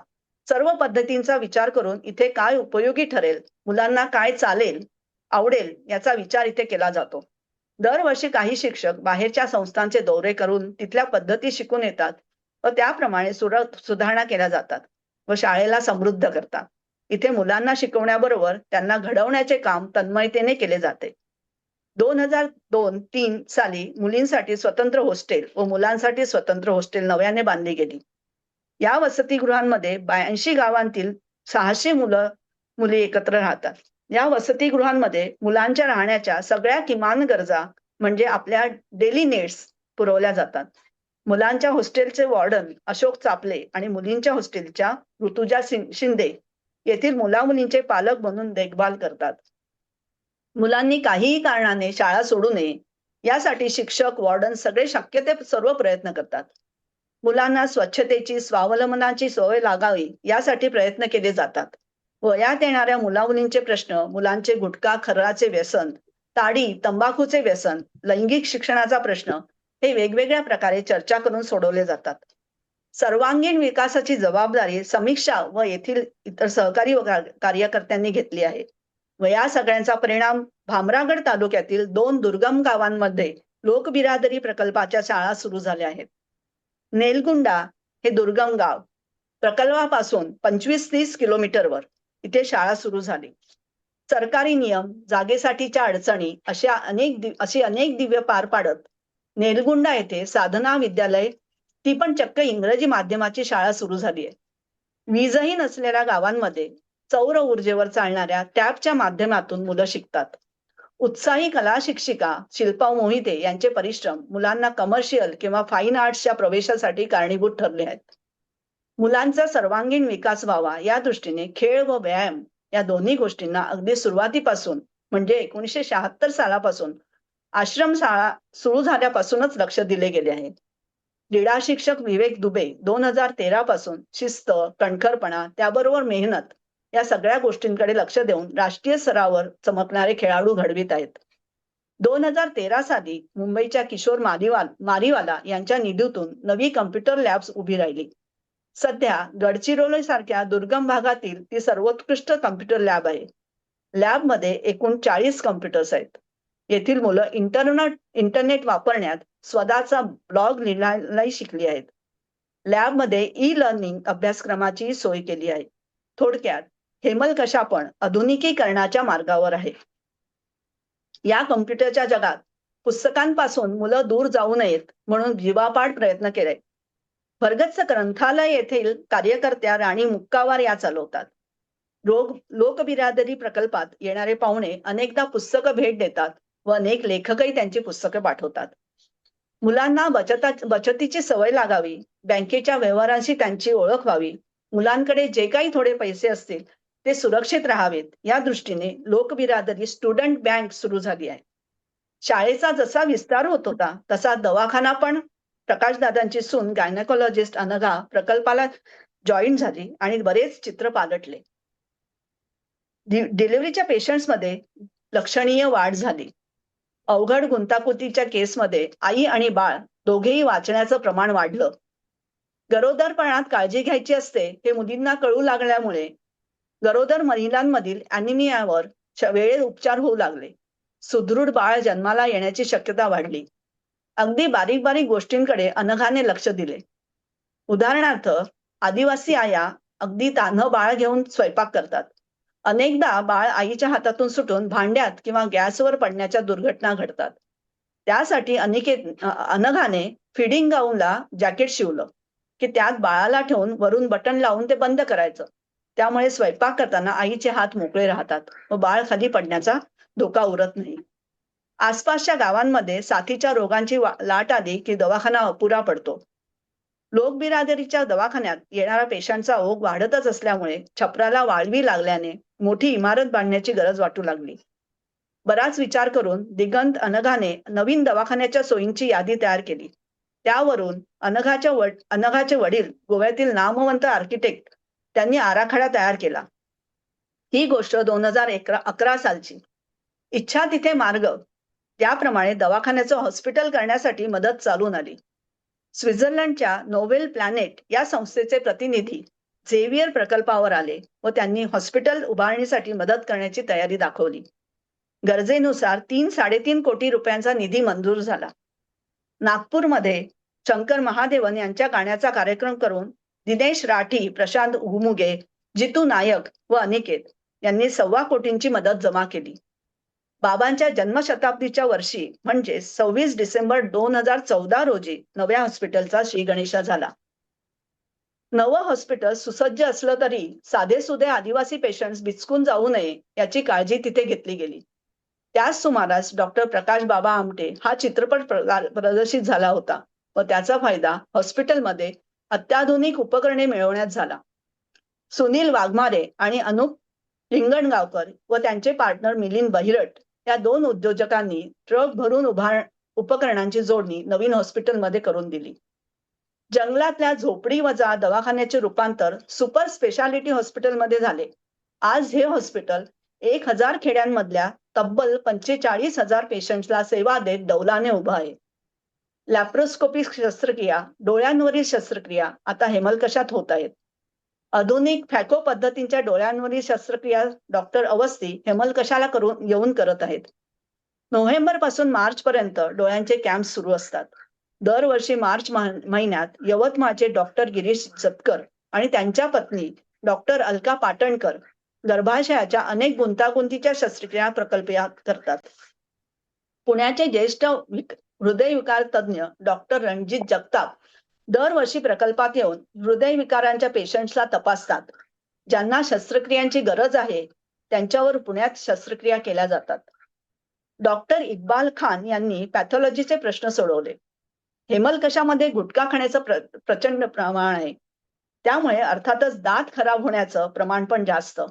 सर्व पद्धतींचा विचार करून इथे काय उपयोगी ठरेल, मुलांना काय चालेल, आवडेल याचा विचार इथे केला जातो. दरवर्षी काही शिक्षक बाहेरच्या संस्थांचे दौरे करून तिथल्या पद्धती शिकून येतात व त्याप्रमाणे सुधारणा केल्या जातात व शाळेला समृद्ध करतात. इथे मुलांना शिकवण्याबरोबर त्यांना घडवण्याचे काम तन्मयतेने केले जाते. 2002-3 साली मुलींसाठी स्वतंत्र हॉस्टेल व मुलांसाठी स्वतंत्र हॉस्टेल नव्याने बांधली गेली. या वसतिगृहांमध्ये 82 गावांतील 600 मुली एकत्र राहतात. या वसतिगृहांमध्ये मुलांच्या राहण्याच्या सगळ्या किमान गरजा म्हणजे आपल्या डेली नीड्स पुरवल्या जातात. मुलांच्या हॉस्टेलचे वॉर्डन अशोक चापले आणि मुलींच्या हॉस्टेलच्या ऋतुजा शिंदे येथील मुलामुलींचे पालक म्हणून देखभाल करतात. मुलांनी काहीही कारणाने शाळा सोडू नये यासाठी शिक्षक, वॉर्डन सगळे शक्य ते सर्व प्रयत्न करतात. मुलांना स्वच्छतेची, स्वावलंबनाची सवय लागावी यासाठी प्रयत्न केले जातात. वयात येणाऱ्या मुलामुलींचे प्रश्न, मुलांचे गुटखा खर्राचे व्यसन, ताडी तंबाखूचे व्यसन, लैंगिक शिक्षणाचा प्रश्न हे वेगवेगळ्या प्रकारे चर्चा करून सोडवले जातात. सर्वांगीण विकासाची जबाबदारी समीक्षा व येथील इतर सहकारी कार्यकर्त्यांनी घेतली आहे व या सगळ्यांचा परिणाम भामरागड तालुक्यातील 2 दुर्गम गावांमध्ये लोकबिरादरी प्रकल्पाच्या शाळा सुरू झाल्या आहेत. नेलगुंडा हे दुर्गम गाव, प्रकल्पापासून 25-30 किलोमीटरवर इथे शाळा सुरू झाली. सरकारी नियम, जागेसाठीच्या अडचणी अशी अनेक दिव्य पार पाडत नेलगुंडा येथे साधना विद्यालय, ती पण चक्क इंग्रजी माध्यमाची शाळा सुरू झाली आहे. वीजही नसलेल्या गावांमध्ये सौर ऊर्जेवर चालणाऱ्या टॅबच्या माध्यमातून मुलं शिकतात. उत्साही कला शिक्षिका शिल्पा मोहिते यांचे परिश्रम मुलांना कमर्शियल किंवा फाईन आर्ट्सच्या प्रवेशासाठी कारणीभूत ठरले आहेत. मुलांचा सर्वांगीण विकास व्हावा या दृष्टीने खेळ व व्यायाम या दोन्ही गोष्टींना अगदी सुरुवातीपासून म्हणजे 1976 सालापासून आश्रमशाळा सुरू झाल्यापासूनच लक्ष दिले गेले आहे. क्रीडा शिक्षक विवेक दुबे 2013 पासून शिस्त, कणखरपणा त्याबरोबर मेहनत या सगळ्या गोष्टींकडे लक्ष देऊन राष्ट्रीय स्तरावर चमकणारे खेळाडू घडवित आहेत. 2013 साली मुंबईच्या किशोर मारीवाला यांच्या निधीतून नवी कम्प्युटर लॅब्स उभी राहिली. सध्या गडचिरोली सारख्या दुर्गम भागातील ती सर्वोत्कृष्ट कम्प्युटर लॅब आहे. लॅबमध्ये एकूण 40 कम्प्युटर्स आहेत. येथील मुलं इंटरनेट वापरण्यात स्वतःचा ब्लॉग लिहायलाही शिकली आहेत. लॅबमध्ये ई लर्निंग अभ्यासक्रमाची सोय केली आहे. थोडक्यात हेमलकशा आधुनिकीकरणाच्या मार्गावर आहे. या कम्प्युटरच्या जगात पुस्तकांपासून मुलं दूर जाऊ नयेत म्हणून जीवापाड प्रयत्न केले. भरगच्च ग्रंथालय येथील कार्यकर्त्या राणी मुक्कावार या चालवतात. लोकबिरादरी प्रकल्पात येणारे पाहुणे अनेकदा पुस्तकं भेट देतात व अनेक लेखकही त्यांची पुस्तकं पाठवतात. मुलांना बचतीची सवय लागावी, बँकेच्या व्यवहारांशी त्यांची ओळख व्हावी, मुलांकडे जे काही थोडे पैसे असतील ते सुरक्षित राहावेत या दृष्टीने लोकबिरादरी स्टुडंट बँक सुरू झाली आहे. शाळेचा जसा विस्तार होत होता तसा दवाखाना पण प्रकाशदादांची सून गायनेकोलॉजिस्ट अनघा प्रकल्पाला जॉईन झाली आणि बरेच चित्र पालटले. डिलिव्हरीच्या पेशंट्समध्ये लक्षणीय वाढ झाली. अवघड गुंतागुंतीच्या केसमध्ये आई आणि बाळ दोघेही वाचण्याचं प्रमाण वाढलं. गरोदरपणात काळजी घ्यायची असते हे मुलींना कळू लागल्यामुळे गरोदर महिलांमधील अॅनिमियावर वेळेत उपचार होऊ लागले. सुदृढ बाळ जन्माला येण्याची शक्यता वाढली. अगदी बारीक बारीक गोष्टींकडे अनघाने लक्ष दिले. उदाहरणार्थ आदिवासी आया अगदी तान्हं बाळ घेऊन स्वयंपाक करतात. अनेकदा बाळ आईच्या हातातून सुटून भांड्यात किंवा गॅसवर पडण्याच्या दुर्घटना घडतात. त्यासाठी अनघाने फिडिंग गाऊनला जॅकेट शिवलं की त्यात बाळाला ठेवून वरून बटन लावून ते बंद करायचं. त्यामुळे स्वयंपाक करताना आईचे हात मोकळे राहतात व बाळ खाली पडण्याचा धोका उरत नाही. आसपासच्या गावांमध्ये साथीच्या रोगांची लाट आली की दवाखाना अपुरा पडतो. लोकबिरादरीच्या दवाखान्यात येणारा पेशंटचा ओघ वाढतच असल्यामुळे छपराला वाळवी लागल्याने मोठी इमारत बांधण्याची गरज वाटू लागली. बराच विचार करून दिगंत अनघाने नवीन दवाखान्याच्या सोयींची यादी तयार केली. त्यावरून अनघाचे वडील गोव्यातील नामवंत आर्किटेक्ट त्यांनी आराखडा तयार केला. ही गोष्ट 2011 सालची. इच्छा तिथे मार्ग त्याप्रमाणे दवाखान्याचं हॉस्पिटल करण्यासाठी मदत चालून आली. स्वित्झर्लंडच्या नोवेल प्लॅनेट या संस्थेचे प्रतिनिधी झेवियर प्रकल्पावर आले व त्यांनी हॉस्पिटल उभारणीसाठी मदत करण्याची तयारी दाखवली. गरजेनुसार 3-3.5 कोटी रुपयांचा निधी मंजूर झाला. नागपूरमध्ये शंकर महादेवन यांच्या गाण्याचा कार्यक्रम करून दिनेश राठी, प्रशांत उगमुगे, जितू नायक व अनिकेत यांनी 1.25 कोटींची मदत जमा केली. बाबांच्या जन्मशताब्दीच्या वर्षी म्हणजे 26 डिसेंबर 2014 रोजी नव्या हॉस्पिटलचा श्रीगणेशा झाला. नवं हॉस्पिटल सुसज्ज असलं तरी साधेसुधे आदिवासी पेशंट्स बिचकून जाऊ नये याची काळजी तिथे घेतली गेली. त्याच सुमारास डॉक्टर प्रकाश बाबा आमटे हा चित्रपट प्रदर्शित झाला होता व त्याचा फायदा हॉस्पिटलमध्ये अत्याधुनिक उपकरणे मिळवण्यात झाला. सुनील वाघमारे आणि अनुप रिंगणगावकर व त्यांचे पार्टनर मिलिंद बहिरट या 2 उद्योजकांनी ट्रक भरून उपकरणांची जोडणी नवीन हॉस्पिटलमध्ये करून दिली. जंगलातल्या झोपडी वजा दवाखान्याचे रूपांतर सुपर स्पेशालिटी हॉस्पिटलमध्ये झाले. आज हे हॉस्पिटल 1000 खेड्यांमधल्या तब्बल 45,000 पेशंट्सला सेवा देत डौलाने उभं आहे. लॅप्रोस्कोपिक शस्त्रक्रिया, डोळ्यांवरील शस्त्रक्रिया आता हेमलकशात होत आहेत. आधुनिक फॅको पद्धतींच्या डोळ्यांवरील शस्त्रक्रिया डॉक्टर अवस्थी हेमलकशाला येऊन करत आहेत. नोव्हेंबर पासून मार्च पर्यंत डोळ्यांचे कॅम्प सुरू असतात. दरवर्षी मार्च महिन्यात यवतमाळचे डॉक्टर गिरीश जतकर आणि त्यांच्या पत्नी डॉक्टर अलका पाटणकर गर्भाशयाच्या अनेक गुंतागुंतीच्या शस्त्रक्रिया प्रकल्पात करतात. पुण्याचे ज्येष्ठ हृदयविकार तज्ज्ञ डॉक्टर रणजित जगताप दरवर्षी प्रकल्पात येऊन हृदयविकारांच्या पेशंट्सला तपासतात. ज्यांना शस्त्रक्रियांची गरज आहे त्यांच्यावर पुण्यात शस्त्रक्रिया केल्या जातात. डॉक्टर इक्बाल खान यांनी पॅथॉलॉजीचे प्रश्न सोडवले. हेमलकशामध्ये गुटखा खाण्याचं प्रचंड प्रमाण आहे. त्यामुळे अर्थातच दात खराब होण्याचं प्रमाण पण जास्त.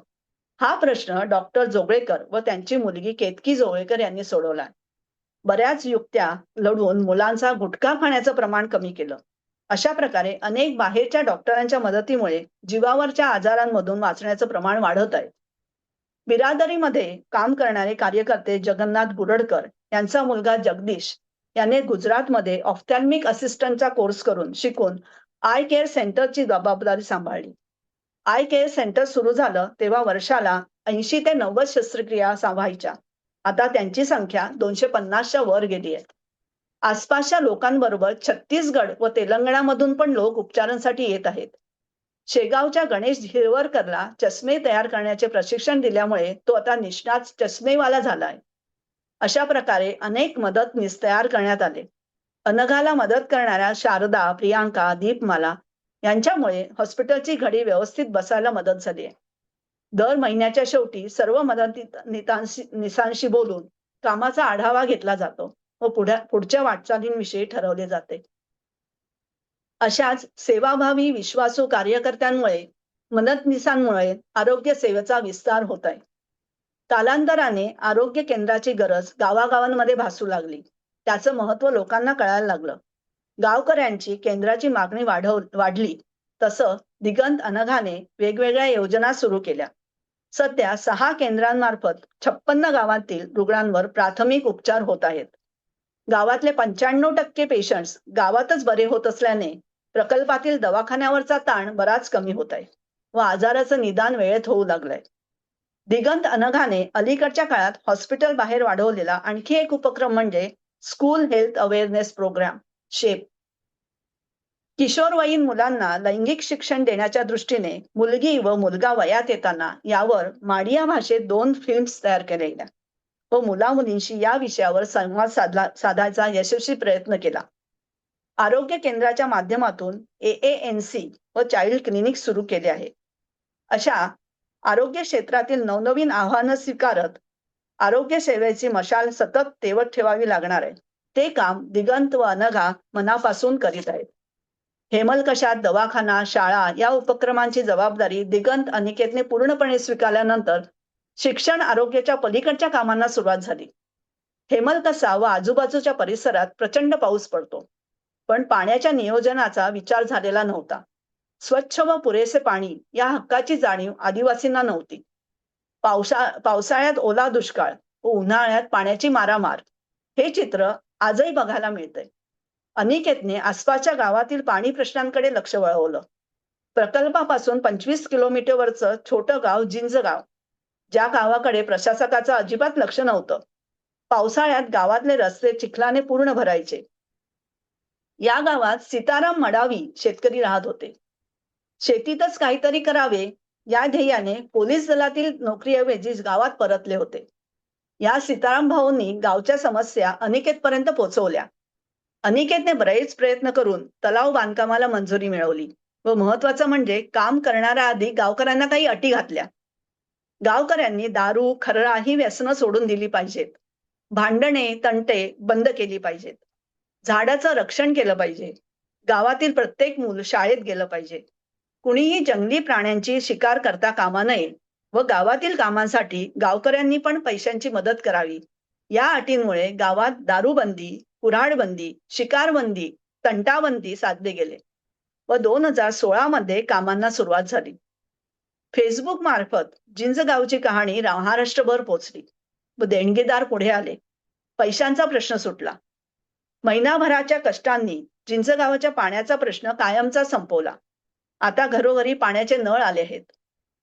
हा प्रश्न डॉक्टर जोगळेकर व त्यांची मुलगी केतकी जोगळेकर यांनी सोडवला. बऱ्याच युक्त्या लढवून मुलांचा गुटखा खाण्याचं प्रमाण कमी केलं. अशा प्रकारे अनेक बाहेरच्या डॉक्टरांच्या मदतीमुळे जीवावरच्या आजारांमधून वाचण्याचं प्रमाण वाढत आहे. बिरादरीमध्ये काम करणारे कार्यकर्ते जगन्नाथ गुरडकर यांचा मुलगा जगदीश याने गुजरातमध्ये ऑफ्थॅल्मिक असिस्टंटचा कोर्स शिकून आय केअर सेंटरची जबाबदारी सांभाळली. आय केअर सेंटर सुरू झालं तेव्हा वर्षाला 80 ते 90 शस्त्रक्रिया व्हायच्या. आता त्यांची संख्या 250च्या वर गेली आहे. आसपासच्या लोकांबरोबर छत्तीसगड व तेलंगणामधून पण लोक उपचारांसाठी येत आहेत. शेगावच्या गणेश हिरवरकरला चष्मे तयार करण्याचे प्रशिक्षण दिल्यामुळे तो आता निष्णात चष्मेवाला झालाय. अशा प्रकारे अनेक मदतनीस तयार करण्यात आले. अनघाला मदत करणाऱ्या शारदा, प्रियांका, दीपमाला यांच्यामुळे हॉस्पिटलची घडी व्यवस्थित बसायला मदत झाली आहे. दर महिन्याच्या शेवटी सर्व निसांशी बोलून कामाचा आढावा घेतला जातो व पुढच्या वाटचालींविषयी ठरवले जाते. अशाच सेवाभावी विश्वासू कार्यकर्त्यांमुळे, मदतनीसांमुळे आरोग्य सेवेचा विस्तार होत आहे. कालांतराने आरोग्य केंद्राची गरज गावागावांमध्ये भासू लागली. त्याचं महत्व लोकांना कळायला लागलं. गावकऱ्यांची केंद्राची मागणी वाढली. तसं दिगंत अनघाने वेगवेगळ्या योजना सुरू केल्या. सध्या 6 केंद्रांमार्फत 56 गावातील रुग्णांवर प्राथमिक उपचार होत आहेत. गावातले 95% पेशंट्स गावातच बरे होत असल्याने प्रकल्पातील दवाखान्यावरचा ताण बराच कमी होत आहे व आजाराचं निदान वेळेत होऊ लागलंय. दिगंत अनघाने अलीकडच्या काळात हॉस्पिटल बाहेर वाढवलेला आणखी एक उपक्रम म्हणजे school health awareness programme SHAPE. किशोरवयीन मुलांना लैंगिक शिक्षण देण्याच्या दृष्टीने मुलगी व मुलगा वयात येताना यावर माडिया भाषेत 2 फिल्म्स तयार केलेल्या व मुलामुलींशी या विषयावर संवाद साधायचा यशस्वी प्रयत्न केला. आरोग्य केंद्राच्या माध्यमातून AANC व चाइल्ड क्लिनिक सुरू केले आहे. अशा आरोग्य क्षेत्रातील नवनवीन आव्हानं स्वीकारत आरोग्य सेवेची मशाल सतत तेवत ठेवावी लागणार आहे. ते काम दिगंत व अनघा मनापासून करीत आहेत. हेमलकशात दवाखाना, शाळा या उपक्रमांची जबाबदारी दिगंत अनिकेतने पूर्णपणे स्वीकारल्यानंतर शिक्षण आरोग्याच्या पलीकडच्या कामांना सुरुवात झाली. हेमलकसा व आजूबाजूच्या परिसरात प्रचंड पाऊस पडतो, पण पाण्याच्या नियोजनाचा विचार झालेला नव्हता. स्वच्छ व पुरेसे पाणी या हक्काची जाणीव आदिवासींना नव्हती. पावसाळ्यात ओला दुष्काळ व उन्हाळ्यात पाण्याची मारामार हे चित्र आजही बघायला मिळते. अनिकेतने आसपासच्या गावातील पाणी प्रश्नांकडे लक्ष वळवलं. प्रकल्पापासून 25 किलोमीटरवरचं छोटं गाव जिंजगाव, ज्या गावाकडे प्रशासकाचं अजिबात लक्ष नव्हतं. पावसाळ्यात गावातले रस्ते चिखलाने पूर्ण भरायचे. या गावात सीताराम मडावी शेतकरी राहत होते. शेतीतच काहीतरी करावे या ध्येयाने पोलीस दलातील नोकरीऐवजी गावात परतले होते. या सीताराम भाऊंनी गावच्या समस्या अनिकेतपर्यंत पोहोचवल्या. अनिकेतने बरेच प्रयत्न करून तलाव बांधकामाला मंजुरी मिळवली व महत्वाचं म्हणजे काम करणाऱ्या आधी गावकऱ्यांना काही अटी घातल्या. गावकऱ्यांनी दारू, खर्रा ही व्यसनं सोडून दिली पाहिजेत. भांडणे, तंटे बंद केली पाहिजेत. झाडाचं रक्षण केलं पाहिजे. गावातील प्रत्येक मूल शाळेत गेलं पाहिजे. कुणीही जंगली प्राण्यांची शिकार करता कामा नये व गावातील कामांसाठी गावकऱ्यांनी पण पैशांची मदत करावी. या अटींमुळे गावात दारूबंदी, कुऱ्हाडबंदी, शिकारबंदी, तंटाबंदी साधले गेले व 2016 मध्ये कामांना सुरुवात झाली. फेसबुक मार्फत जिंजगावची कहाणी महाराष्ट्रभर पोहोचली व देणगीदार पुढे आले. पैशांचा प्रश्न सुटला. महिनाभराच्या कष्टांनी जिंजगावच्या पाण्याचा प्रश्न कायमचा संपवला. आता घरोघरी पाण्याचे नळ आले आहेत.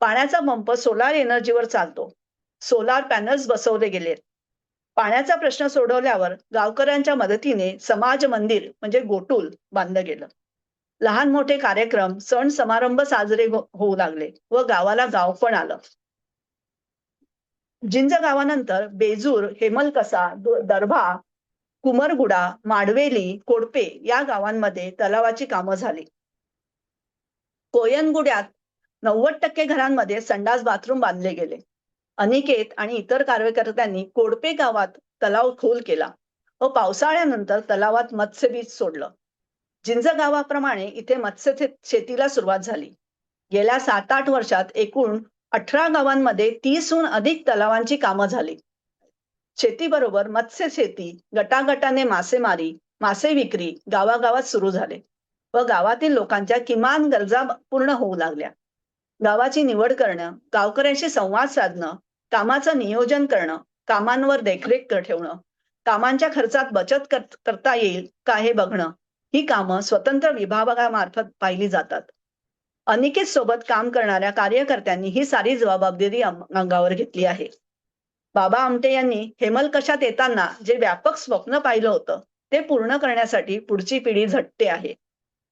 पाण्याचा पंप सोलार एनर्जीवर चालतो. सोलार पॅनल्स बसवले गेलेत. पाण्याचा प्रश्न सोडवल्यावर गावकऱ्यांच्या मदतीने समाज मंदिर म्हणजे गोटूल बांधलं गेलं. लहान मोठे कार्यक्रम, सण समारंभ साजरे होऊ लागले व गावाला गाव पण आलं. जिंज गावानंतर बेजूर, हेमलकसा, दर्भा, कुमरगुडा, माडवेली, कोडपे या गावांमध्ये तलावाची कामं झाली. कोयनगुड्यात 90% घरांमध्ये संडास बाथरूम बांधले गेले. अनिकेत आणि इतर कार्यकर्त्यांनी कोडपे गावात तलाव खोल केला व पावसाळ्यानंतर तलावात मत्स्यबीज सोडलं. जिंज गावाप्रमाणे इथे मत्स्य शेतीला सुरुवात झाली. गेल्या 7-8 वर्षात एकूण 18 गावांमध्ये 30हून अधिक तलावांची कामं झाली. शेतीबरोबर मत्स्य शेती, गटागटाने मासेमारी, मासे विक्री गावागावात सुरू झाले व गावातील लोकांच्या किमान गरजा पूर्ण होऊ लागल्या. गावाची निवड करणं, गावकऱ्यांशी संवाद साधणं, कामाचं नियोजन करणं, कामांवर देखरेख ठेवणं, कामांच्या खर्चात बचत करता येईल का हे बघणं ही कामं स्वतंत्र विभागामार्फत पाहिली जातात. अनिकेत सोबत काम करणाऱ्या कार्यकर्त्यांनी ही सारी जबाबदारी अंगावर घेतली आहे. बाबा आमटे यांनी हेमल कशात येताना जे व्यापक स्वप्न पाहिलं होतं ते पूर्ण करण्यासाठी पुढची पिढी झटते आहे.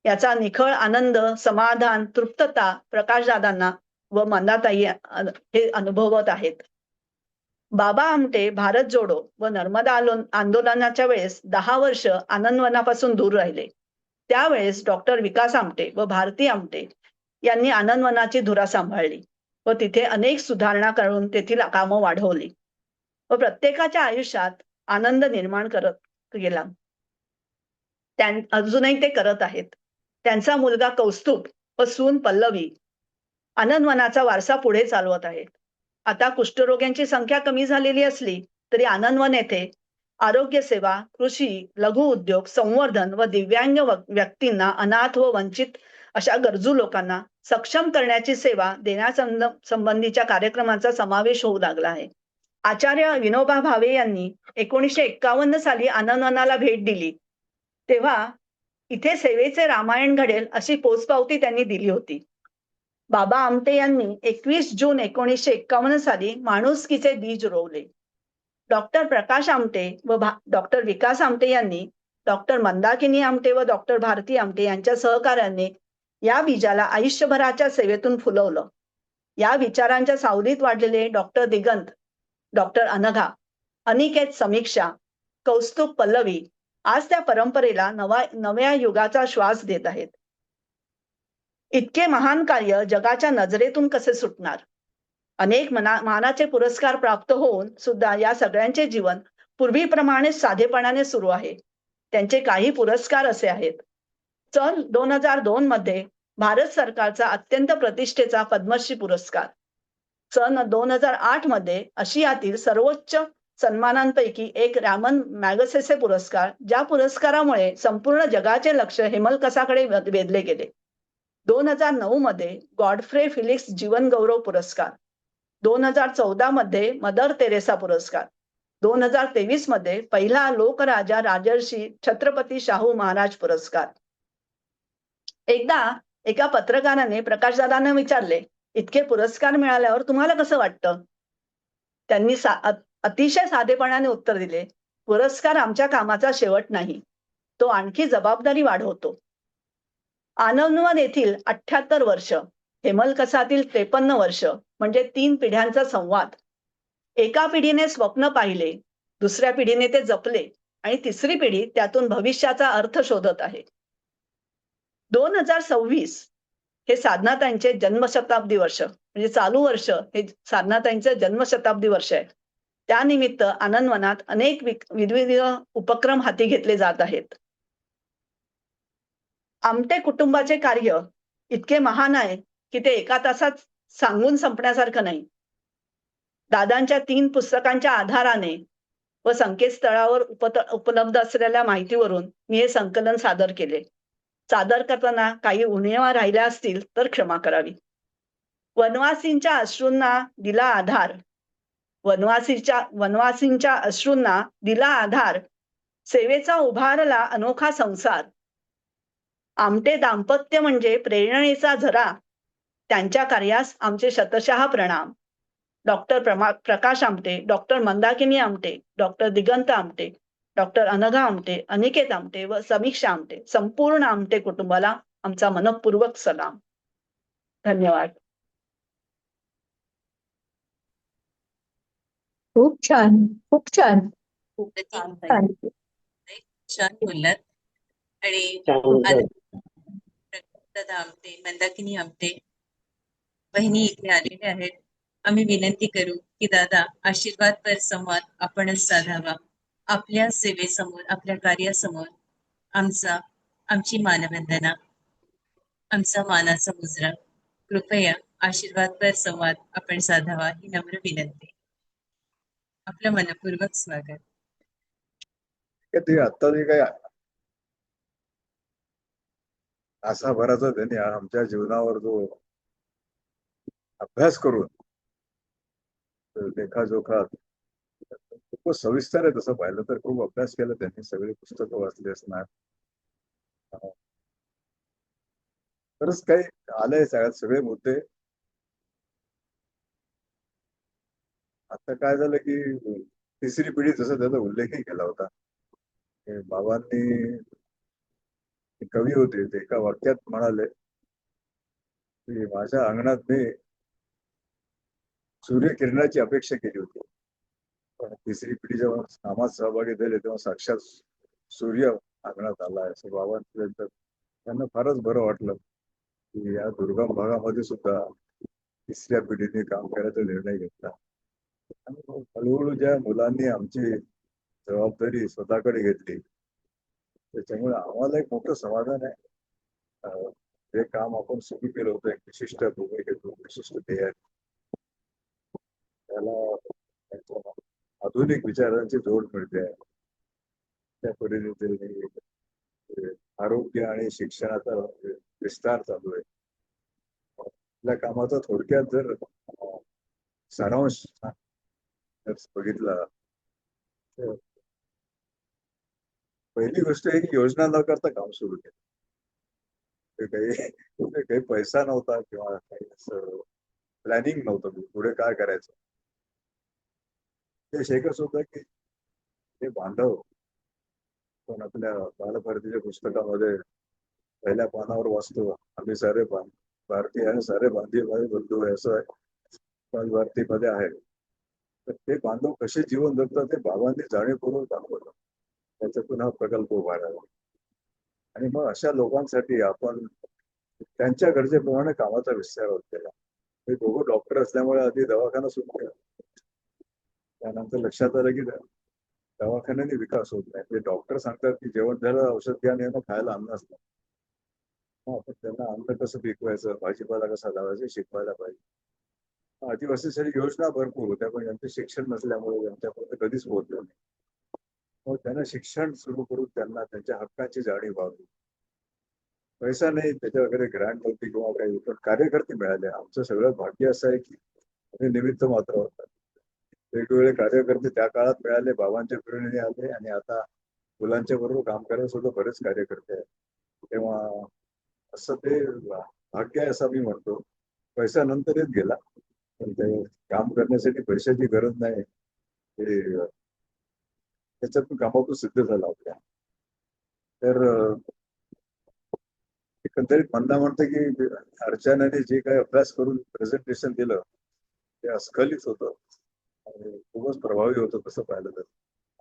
याचा निखळ आनंद, समाधान, तृप्तता प्रकाशदादांना व मंदाताई हे अनुभवत आहेत. बाबा आमटे भारत जोडो व नर्मदा आंदोलनाच्या वेळेस 10 वर्ष आनंदवनापासून दूर राहिले. त्यावेळेस डॉक्टर विकास आमटे व भारती आमटे यांनी आनंदवनाची धुरा सांभाळली व तिथे अनेक सुधारणा करून तेथील कामं वाढवली व प्रत्येकाच्या आयुष्यात आनंद निर्माण करत गेला. अजूनही ते करत आहेत. त्यांचा मुलगा कौस्तुभ व सून पल्लवी आनंदवनाचा वारसा पुढे चालवत आहेत. आता कुष्ठरोग्यांची संख्या कमी झालेली असली तरी आनंदवन येथे आरोग्य सेवा, कृषी, लघु उद्योग, संवर्धन व दिव्यांग व्यक्तींना, अनाथ व वंचित अशा गरजू लोकांना सक्षम करण्याची सेवा देण्यासंबंधीच्या कार्यक्रमांचा समावेश होऊ लागला आहे. आचार्य विनोबा भावे यांनी 1951 साली आनंदवनाला भेट दिली तेव्हा इथे सेवेचे रामायण घडेल अशी पोचपावती त्यांनी दिली होती. बाबा आमटे यांनी 21 जून 1951 साली माणुसकीचे बीज रोवले. डॉक्टर प्रकाश आमटे व डॉक्टर विकास आमटे यांनी डॉक्टर मंदाकिनी आमटे व डॉक्टर भारती आमटे यांच्या सहकार्याने या बीजाला आयुष्यभराच्या सेवेतून फुलवलं. या विचारांच्या सावलीत वाढलेले डॉक्टर दिगंत, डॉक्टर अनघा, अनिकेत समीक्षा, कौस्तुभ पल्लवी आज त्या परंपरेला नव्या युगाचा श्वास देत आहेत. इतके महान कार्य जगाच्या नजरेतून कसे सुटणार? अनेक मानाचे पुरस्कार प्राप्त होऊन सुद्धा या सगळ्यांचे जीवन पूर्वीप्रमाणे साधेपणाने सुरू आहे. त्यांचे काही पुरस्कार असे आहेत. सन 2002 मध्ये भारत सरकारचा अत्यंत प्रतिष्ठेचा पद्मश्री पुरस्कार, सन 2008 मध्ये आशियातील सर्वोच्च सन्मानांपैकी एक रॅमन मॅगसेसे पुरस्कार, ज्या पुरस्कारामुळे संपूर्ण जगाचे लक्ष हेमलकसाकडे वेधले गेले. 2009 मध्ये गॉडफ्रे फिलिक्स जीवन गौरव पुरस्कार, 2014 मध्ये मदर तेरेसा पुरस्कार, 2023 मध्ये पहिला लोकराजा राजर्षी छत्रपती शाहू महाराज पुरस्कार. एकदा एका पत्रकाराने प्रकाशदादांना विचारले, इतके पुरस्कार मिळाल्यावर तुम्हाला कसं वाटतं? त्यांनी अतिशय साधेपणाने उत्तर दिले, पुरस्कार आमच्या कामाचा शेवट नाही, तो आणखी जबाबदारी वाढवतो. आनंदवन येथील 78 वर्ष, हेमलकसातील 53 वर्ष म्हणजे 3 पिढ्यांचा संवाद. एका पिढीने स्वप्न पाहिले, दुसऱ्या पिढीने ते जपले आणि तिसरी पिढी त्यातून भविष्याचा अर्थ शोधत आहे. 2026 हे साधनाताईंचे जन्मशताब्दी वर्ष, म्हणजे चालू वर्ष हे साधनाताईंचे जन्मशताब्दी वर्ष आहे. त्यानिमित्त आनंदवनात अनेक विविध उपक्रम हाती घेतले जात आहेत. आमटे कुटुंबाचे कार्य इतके महान आहे की ते एका तासात सांगून संपण्यासारखं नाही. दादांच्या 3 पुस्तकांच्या आधाराने व संकेतस्थळावर उपलब्ध असलेल्या माहितीवरून मी हे संकलन सादर केले. सादर करताना काही उणिवा राहिल्या असतील तर क्षमा करावी. वनवासींच्या अश्रूंना दिला आधार, वनवासींच्या अश्रूंना दिला आधार, सेवेचा उभारला अनोखा संसार. आमटे दाम्पत्य म्हणजे प्रेरणेचा झरा, त्यांच्या कार्यास आमचे शतशः प्रणाम. Doctor Prakash Amte, doctor Mandakini Amte, doctor दिगंत आमटे, डॉक्टर अनघा आमटे, अनिकेत आमटे व समीक्षा आमटे, संपूर्ण आमटे कुटुंबाला आमचा मनपूर्वक सलाम. धन्यवाद. खूप छान, खूप छान, खूप छान ताई. छान. छान बोललात. आणि दादा आमटे, मंदाकिनी आमटे बहिणी इथे आलेले आहेत. आम्ही विनंती करू की दादा आशीर्वादपर संवाद आपणच साधावा. आपल्या सेवेसमोर, आपल्या कार्यासमोर आमची मानवंदना, आमचा मानाचा मुजरा. कृपया आशीर्वादपर संवाद आपण साधावा ही नम्र विनंती. आपलं मनपूर्वक स्वागत. ते आता जे काय तासाभराचा त्यांनी आमच्या जीवनावर जो अभ्यास करून लेखाजोखा खूप सविस्तर आहे. तसं पाहिलं तर खूप अभ्यास केला त्यांनी, सगळी पुस्तकं वाचली असणार. अं, बरंच काही आलंय सगळ्यात सगळे मुद्दे. आता काय झालं की तिसरी पिढी जसं त्याचा उल्लेखही केला होता. हे बाबांनी, एक कवी होते, ते एका वाक्यात म्हणाले की माझ्या अंगणात मी सूर्यकिरणाची अपेक्षा केली होती, पण तिसरी पिढी जेव्हा कामात सहभागी झाले तेव्हा साक्षात सूर्य अंगणात आला असं बाबांपर्यंत. त्यांना फारच बरं वाटलं की या दुर्गम भागामध्ये सुद्धा तिसऱ्या पिढीने काम करायचा निर्णय घेतला. आणि मग हळूहळू ज्या मुलांनी आमची जबाबदारी स्वतःकडे घेतली, त्याच्यामुळे आम्हाला एक मोठं समाधान आहे. जे काम आपण सुरू केलं होतं एक विशिष्ट भूमिकेतून, विशिष्ट ध्येय, त्याला त्यांच्या आधुनिक विचारांची जोड मिळते आहे. त्या पद्धतीने आरोग्य आणि शिक्षणाचा विस्तार चालू आहे. आपल्या कामाचा थोडक्यात जर सारांश जर बघितला तर पहिली गोष्ट आहे की योजना न करता काम सुरू केलं. काही पैसा नव्हता किंवा काही असं प्लॅनिंग नव्हतं पुढे काय करायचं. ते एकच होतं की हे बांधव, पण आपल्या बालभारतीच्या पुस्तकामध्ये पहिल्या पानावर वाचतो, आम्ही सारे भारतीय आहे, सारे बांधीव बंधू आहे, असं बालभारतीमध्ये आहे. तर ते बांधव कसे जीवन जगतात ते बाबांनी जाणीवपूर्वक दाखवलं. त्याच्यातून हा प्रकल्प उभा राहिला. आणि मग अशा लोकांसाठी आपण त्यांच्या गरजेप्रमाणे कामाचा विस्तार होत गेला. हे दोघं डॉक्टर असल्यामुळे आधी दवाखाना सुरू केला. त्यानंतर लक्षात आलं की दवाखान्याने विकास होत नाही. ते डॉक्टर सांगतात की जेवण झालं, औषध घ्या, आणि खायला अन्न असतं. आपण त्यांना अन्न कसं पिकवायचं, भाजीपाला कसा लावायचा शिकवायला पाहिजे. आदिवासीसाठी योजना भरपूर होत्या, पण त्यांचं शिक्षण नसल्यामुळे त्यांच्यापर्यंत कधीच पोहोचलं नाही. मग त्यांना शिक्षण सुरू करून त्यांना त्यांच्या हक्काची जाणीव व्हावी. पैसा नाही, त्याच्या वगैरे ग्रँट नव्हती किंवा काही, पण कार्यकर्ते मिळाले. आमचं सगळं भाग्य असं आहे की हे निमित्त मात्र होतात. वेगवेगळे कार्यकर्ते त्या काळात मिळाले, बाबांच्या प्रेरणेने आले, आणि आता मुलांच्या बरोबर काम करायला सुद्धा बरेच कार्यकर्ते आहेत. तेव्हा असं ते भाग्य आहे असं मी म्हणतो. पैसा नंतर येत गेला, पण ते काम करण्यासाठी पैशाची गरज नाही, हे त्याच्यातून कामातून सिद्ध झाला आपल्या. तर एकंदरीत म्हणणं म्हणतं की अर्चनाने जे काही अभ्यास करून प्रेझेंटेशन दिलं ते अस्खलित होतं आणि खूपच प्रभावी होतं. तसं पाहिलं तर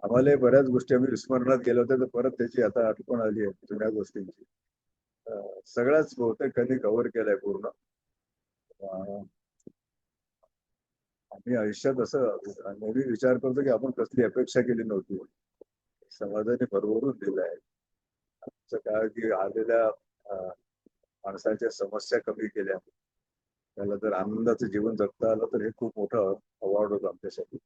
आम्हाला बऱ्याच गोष्टी आम्ही विस्मरणात गेल्या होत्या, तर परत त्याची आता आठवण आली आहे जुन्या गोष्टींची. सगळ्याच बहुतेक त्यांनी कव्हर केलंय पूर्ण. आम्ही आयुष्यात असं नेहमी विचार करतो की आपण कसली अपेक्षा केली नव्हती, समाजाने भरभरून दिलं आहे. आमचं काय की आलेल्या माणसाच्या समस्या कमी केल्या, त्याला जर आनंदाचं जीवन जगता आलं तर हे खूप मोठं अवॉर्ड होतं आमच्यासाठी.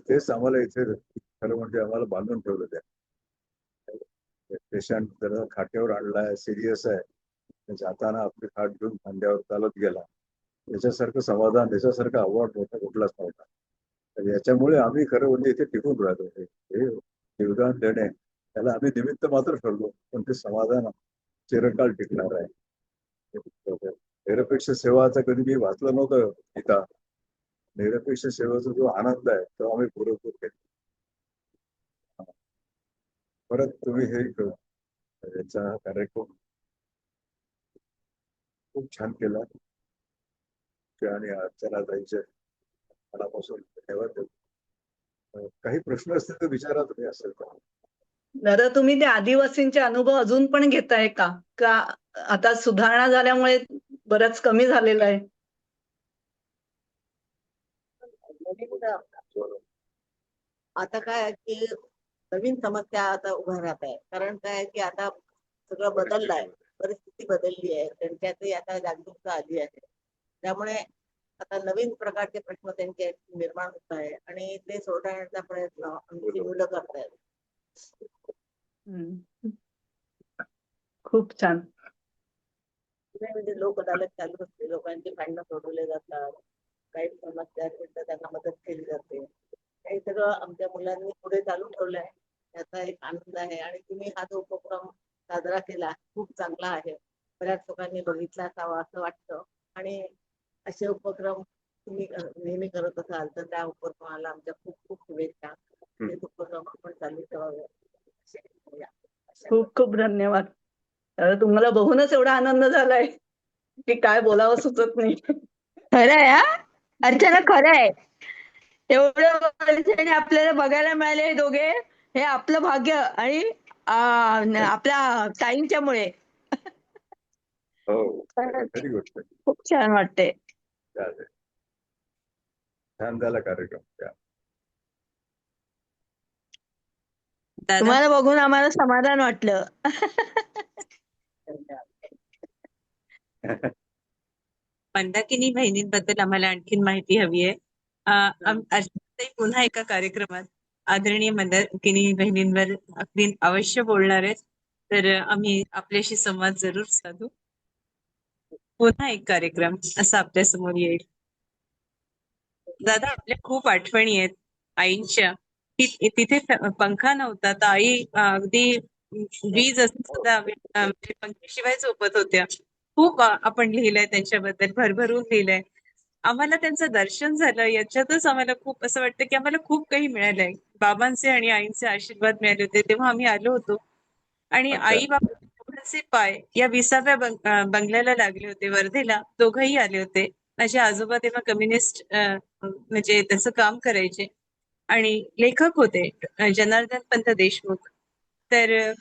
तेच आम्हाला इथे खरं म्हणजे आम्हाला बांधून ठेवलं. त्या पेशंट जर खाट्यावर आणलाय, सिरियस आहे, जाताना आपली खाट घेऊन खांद्यावर चालत गेला, त्याच्यासारखं समाधान, त्याच्यासारखं अवॉर्ड मोठा कुठलाच नव्हता. तर याच्यामुळे आम्ही खरं म्हणजे इथे टिकून राहतो. हे योगदान देणे त्याला आम्ही निमित्त मात्र ठरलो, पण ते समाधान चिरकाल टिकणार आहे. निरपेक्ष सेवाचा कधी मी वाचलं नव्हतं गीता. निरपेक्ष सेवेचा जो आनंद आहे तो आम्ही पुरेपूर केला. परत तुम्ही हे याचा कार्यक्रम खूप छान केला आणि अर्चना ताईंचे मनापासून धन्यवाद देतो. काही प्रश्न असतील तर विचारा तुम्ही, असेल का? दादा, तुम्ही ते आदिवासींचे अनुभव अजून पण घेताय का? का आता सुधारणा झाल्यामुळे बरंच कमी झालेलं आहे? आता काय आहे की नवीन समस्या आता उभ्या राहत आहे. कारण काय आहे की आता सगळं बदललं आहे, परिस्थिती बदलली आहे, त्यांच्यातही आता जागरूकता आली आहे. त्यामुळे आता नवीन प्रकारचे प्रश्न त्यांचे निर्माण होत आहे आणि ते सोडवण्याचा प्रयत्न आमची मुलं करतायत. खूप छान. म्हणजे लोक अदालत चालू असते, लोकांची भांडणं सोडवले जातात, काही समस्या असेल तर त्यांना मदत केली जाते. हे सगळं आमच्या मुलांनी पुढे चालू ठेवलंय, याचा एक आनंद आहे. आणि तुम्ही हा जो उपक्रम साजरा केला खूप चांगला आहे. बऱ्याच लोकांनी बघितला असावा असं वाटतं आणि असे उपक्रम तुम्ही नेहमी करत असाल तर त्या उपक्रमाला आमच्या खूप खूप शुभेच्छा. हे उपक्रम आपण चालू ठेवावे असे म्हणूया. खूप खूप धन्यवाद. तुम्हाला बघूनच एवढा आनंद झालाय की काय बोलावं सुचत नाही. खरं आहे हा अर्चना, खरं आहे. एवढं वर्षाने आपल्याला बघायला मिळाले हे दोघे, हे आपलं भाग्य आणि आपल्या ताईंच्यामुळे. हो, खरी गोष्ट आहे. खूप छान वाटते. चालेल. छान झाला कार्यक्रम. दादा तुम्हाला बघून आम्हाला समाधान वाटलं. मंदाकिनी बहिणींबद्दल आम्हाला आणखीन माहिती हवी आहे. अर्चनाताई पुन्हा एका कार्यक्रमात आदरणीय मंदाकिनी बहिणींवर अगदी अवश्य बोलणार आहेत. तर आम्ही आपल्याशी संवाद जरूर साधू. पुन्हा एक कार्यक्रम असा आपल्या समोर येईल. दादा, आपल्या खूप आठवणी आहेत आईंच्या. तिथे पंखा नव्हता तर आई अगदी वीज असं सुद्धा म्हणजे पंख्याशिवाय झोपत होत्या. खूप आपण लिहिलंय त्यांच्याबद्दल, भरभरून लिहिलंय. आम्हाला त्यांचं दर्शन झालं याच्यातच आम्हाला खूप असं वाटतं की आम्हाला खूप काही मिळालंय. बाबांचे आणि आईंचे आशीर्वाद मिळाले होते तेव्हा आम्ही आलो होतो. आणि अच्छा. आई बाबांचे पाय या 20व्या बंगल्याला लागले होते वर्धेला. दोघंही आले होते. माझे आजोबा तेव्हा कम्युनिस्ट म्हणजे त्याचं काम करायचे आणि लेखक होते जनार्दन पंत देशमुख. तर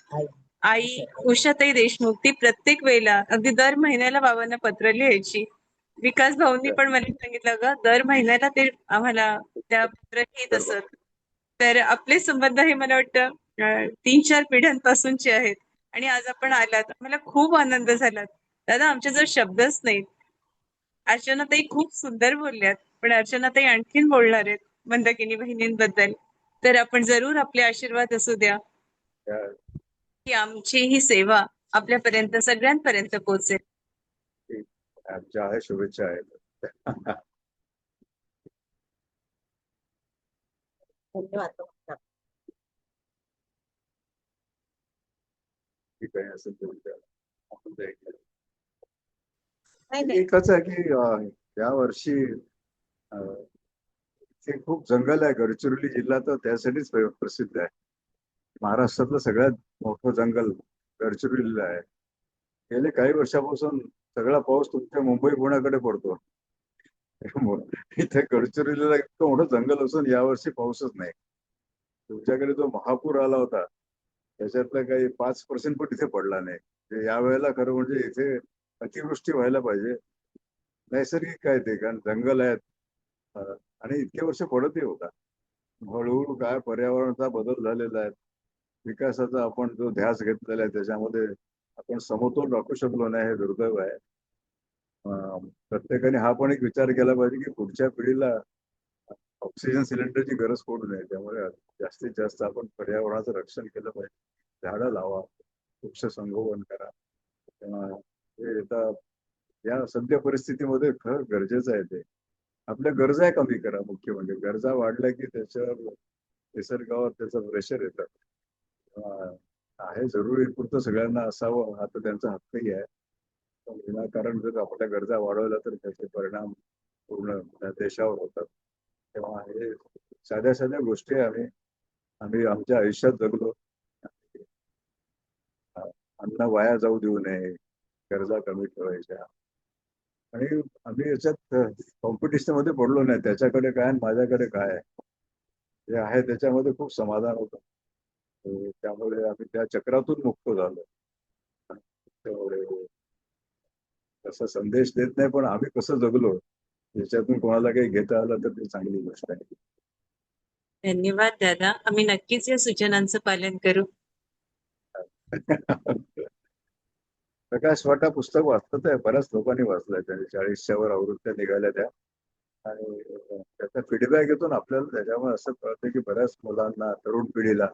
आई उषाताई देशमुख ती प्रत्येक वेळेला अगदी दर महिन्याला बाबांना पत्र लिहायची. विकास भाऊंनी पण मला सांगितलं ग, दर महिन्याला ते आम्हाला त्या पत्र लिहित असत. तर आपले संबंध हे मला वाटतं 3-4 पिढ्यांपासूनचे आहेत. आणि आज आपण आलात, मला खूप आनंद झाला. दादा, आमच्याजवळ शब्दच नाहीत. अर्चनाताई खूप सुंदर बोलल्यात, पण अर्चनाताई आणखीन बोलणार आहेत मंदाकिनी बहिणींबद्दल. तर आपण जरूर आपले आशीर्वाद असू द्या की आमची ही सेवा आपल्यापर्यंत सगळ्यांपर्यंत पोहोचेल. आमच्या आहे शुभेच्छा आहेत. धन्यवाद. ठीक आहे, असेल तर विचारा. आपण ते ऐकूया. नाही नाही एकच आहे की या वर्षी ते खूप जंगल आहे. गडचिरोली जिल्हा तर त्यासाठीच प्रसिद्ध आहे. महाराष्ट्रातलं सगळ्यात मोठं जंगल गडचिरोलीला आहे. गेले काही वर्षापासून सगळा पाऊस तुमच्या मुंबई पुण्याकडे पडतो. इथे गडचिरोलीला इतकं मोठं जंगल असून यावर्षी पाऊसच नाही. तुमच्याकडे जो महापूर आला होता त्याच्यातलं काही 5% पण इथे पडला नाही. यावेळेला खरं म्हणजे इथे अतिवृष्टी व्हायला पाहिजे. नैसर्गिक काय ते, कारण जंगल आहेत आणि इतके वर्ष पडतही होता. हळूहळू काय पर्यावरणाचा बदल झालेला आहे. विकासाचा आपण जो ध्यास घेतलेला आहे त्याच्यामध्ये आपण समतोल राखू शकलो नाही, हे दुर्दैव आहे. प्रत्येकाने हा पण एक विचार केला पाहिजे की पुढच्या पिढीला ऑक्सिजन सिलेंडरची गरज पडू नये. त्यामुळे जास्तीत जास्त आपण पर्यावरणाचं रक्षण केलं पाहिजे. झाडं लावा, वृक्ष संगोपन करा. हे आता या सध्या परिस्थितीमध्ये खरं गरजेचं आहे. ते आपल्या गरजा कमी करा. मुख्य म्हणजे गरजा वाढल्या की त्याच्यावर निसर्गावर त्याचं प्रेशर येतं. आहे जरुरी पुरतं सगळ्यांना असावं हा तर त्यांचा हक्कही आहे. पण विनाकारण जर आपल्या गरजा वाढवल्या तर त्याचे परिणाम पूर्ण देशावर होतात. तेव्हा हे साध्या साध्या गोष्टी आम्ही आमच्या आयुष्यात जगलो. अन्न वाया जाऊ देऊ नये, गरजा कमी ठेवायच्या. आणि आम्ही याच्यात कॉम्पिटिशन मध्ये पडलो नाही. त्याच्याकडे काय आणि माझ्याकडे काय आहे, जे आहे त्याच्यामध्ये खूप समाधान होतं. त्यामुळे आम्ही त्या चक्रातून मुक्त झालो. त्यामुळे तसा संदेश देत नाही, पण आम्ही कसं जगलो याच्यातून कोणाला काही घेता आलं तर ती चांगली गोष्ट आहे. धन्यवाद दादा, आम्ही नक्कीच या सूचनांचं पालन करू. प्रकाश वाटा पुस्तक वाचतं आहे, बऱ्याच लोकांनी वाचलंय. त्यांनी 40च्या वर आवृत्त्या निघाल्या त्या. आणि त्याचा फीडबॅक येतो ना आपल्याला. त्याच्यामुळे असं कळतं की बऱ्याच मुलांना, तरुण पिढीला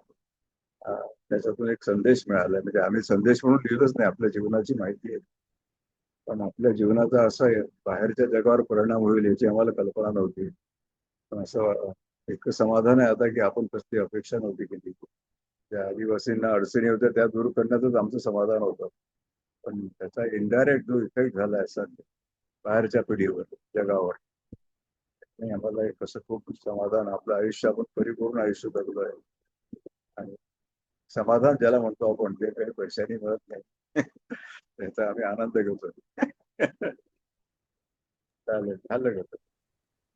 त्याच्यातून एक संदेश मिळाला. म्हणजे आम्ही संदेश म्हणून लिहिलंच नाही, आपल्या जीवनाची माहिती आहे. पण आपल्या जीवनाचा असा बाहेरच्या जगावर परिणाम होईल याची आम्हाला कल्पना नव्हती. पण असं एक समाधान आहे आता की आपण कसली अपेक्षा नव्हती केली. ज्या आदिवासींना अडचणी होत्या त्या दूर करण्यातच आमचं समाधान होतं. पण त्याचा इनडायरेक्ट जो इफेक्ट झाला असा बाहेरच्या पिढीवर, जगावर, आणि आम्हाला एक असं खूप समाधान, आपलं आयुष्य आपण परिपूर्ण आयुष्य जगलो आहे. आणि समाधान ज्याला म्हणतो आपण, जे काही पैशाने मिळत नाही त्याचा आम्ही आनंद घेतो. चालेल, झालं का?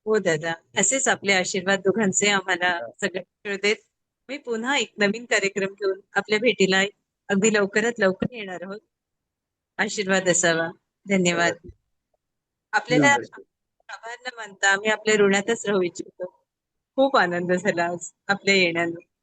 हो दादा, असेच आपले आशीर्वाद दोघांचे आम्हाला सगळे मिळू देत. मी पुन्हा एक नवीन कार्यक्रम घेऊन आपल्या भेटीला अगदी लवकरात लवकर येणार आहोत. आशीर्वाद असावा. धन्यवाद. आपल्याला आभार न मानता आम्ही आपल्या ऋणातच राहू इच्छितो. खूप आनंद झाला आज आपल्या येण्याने.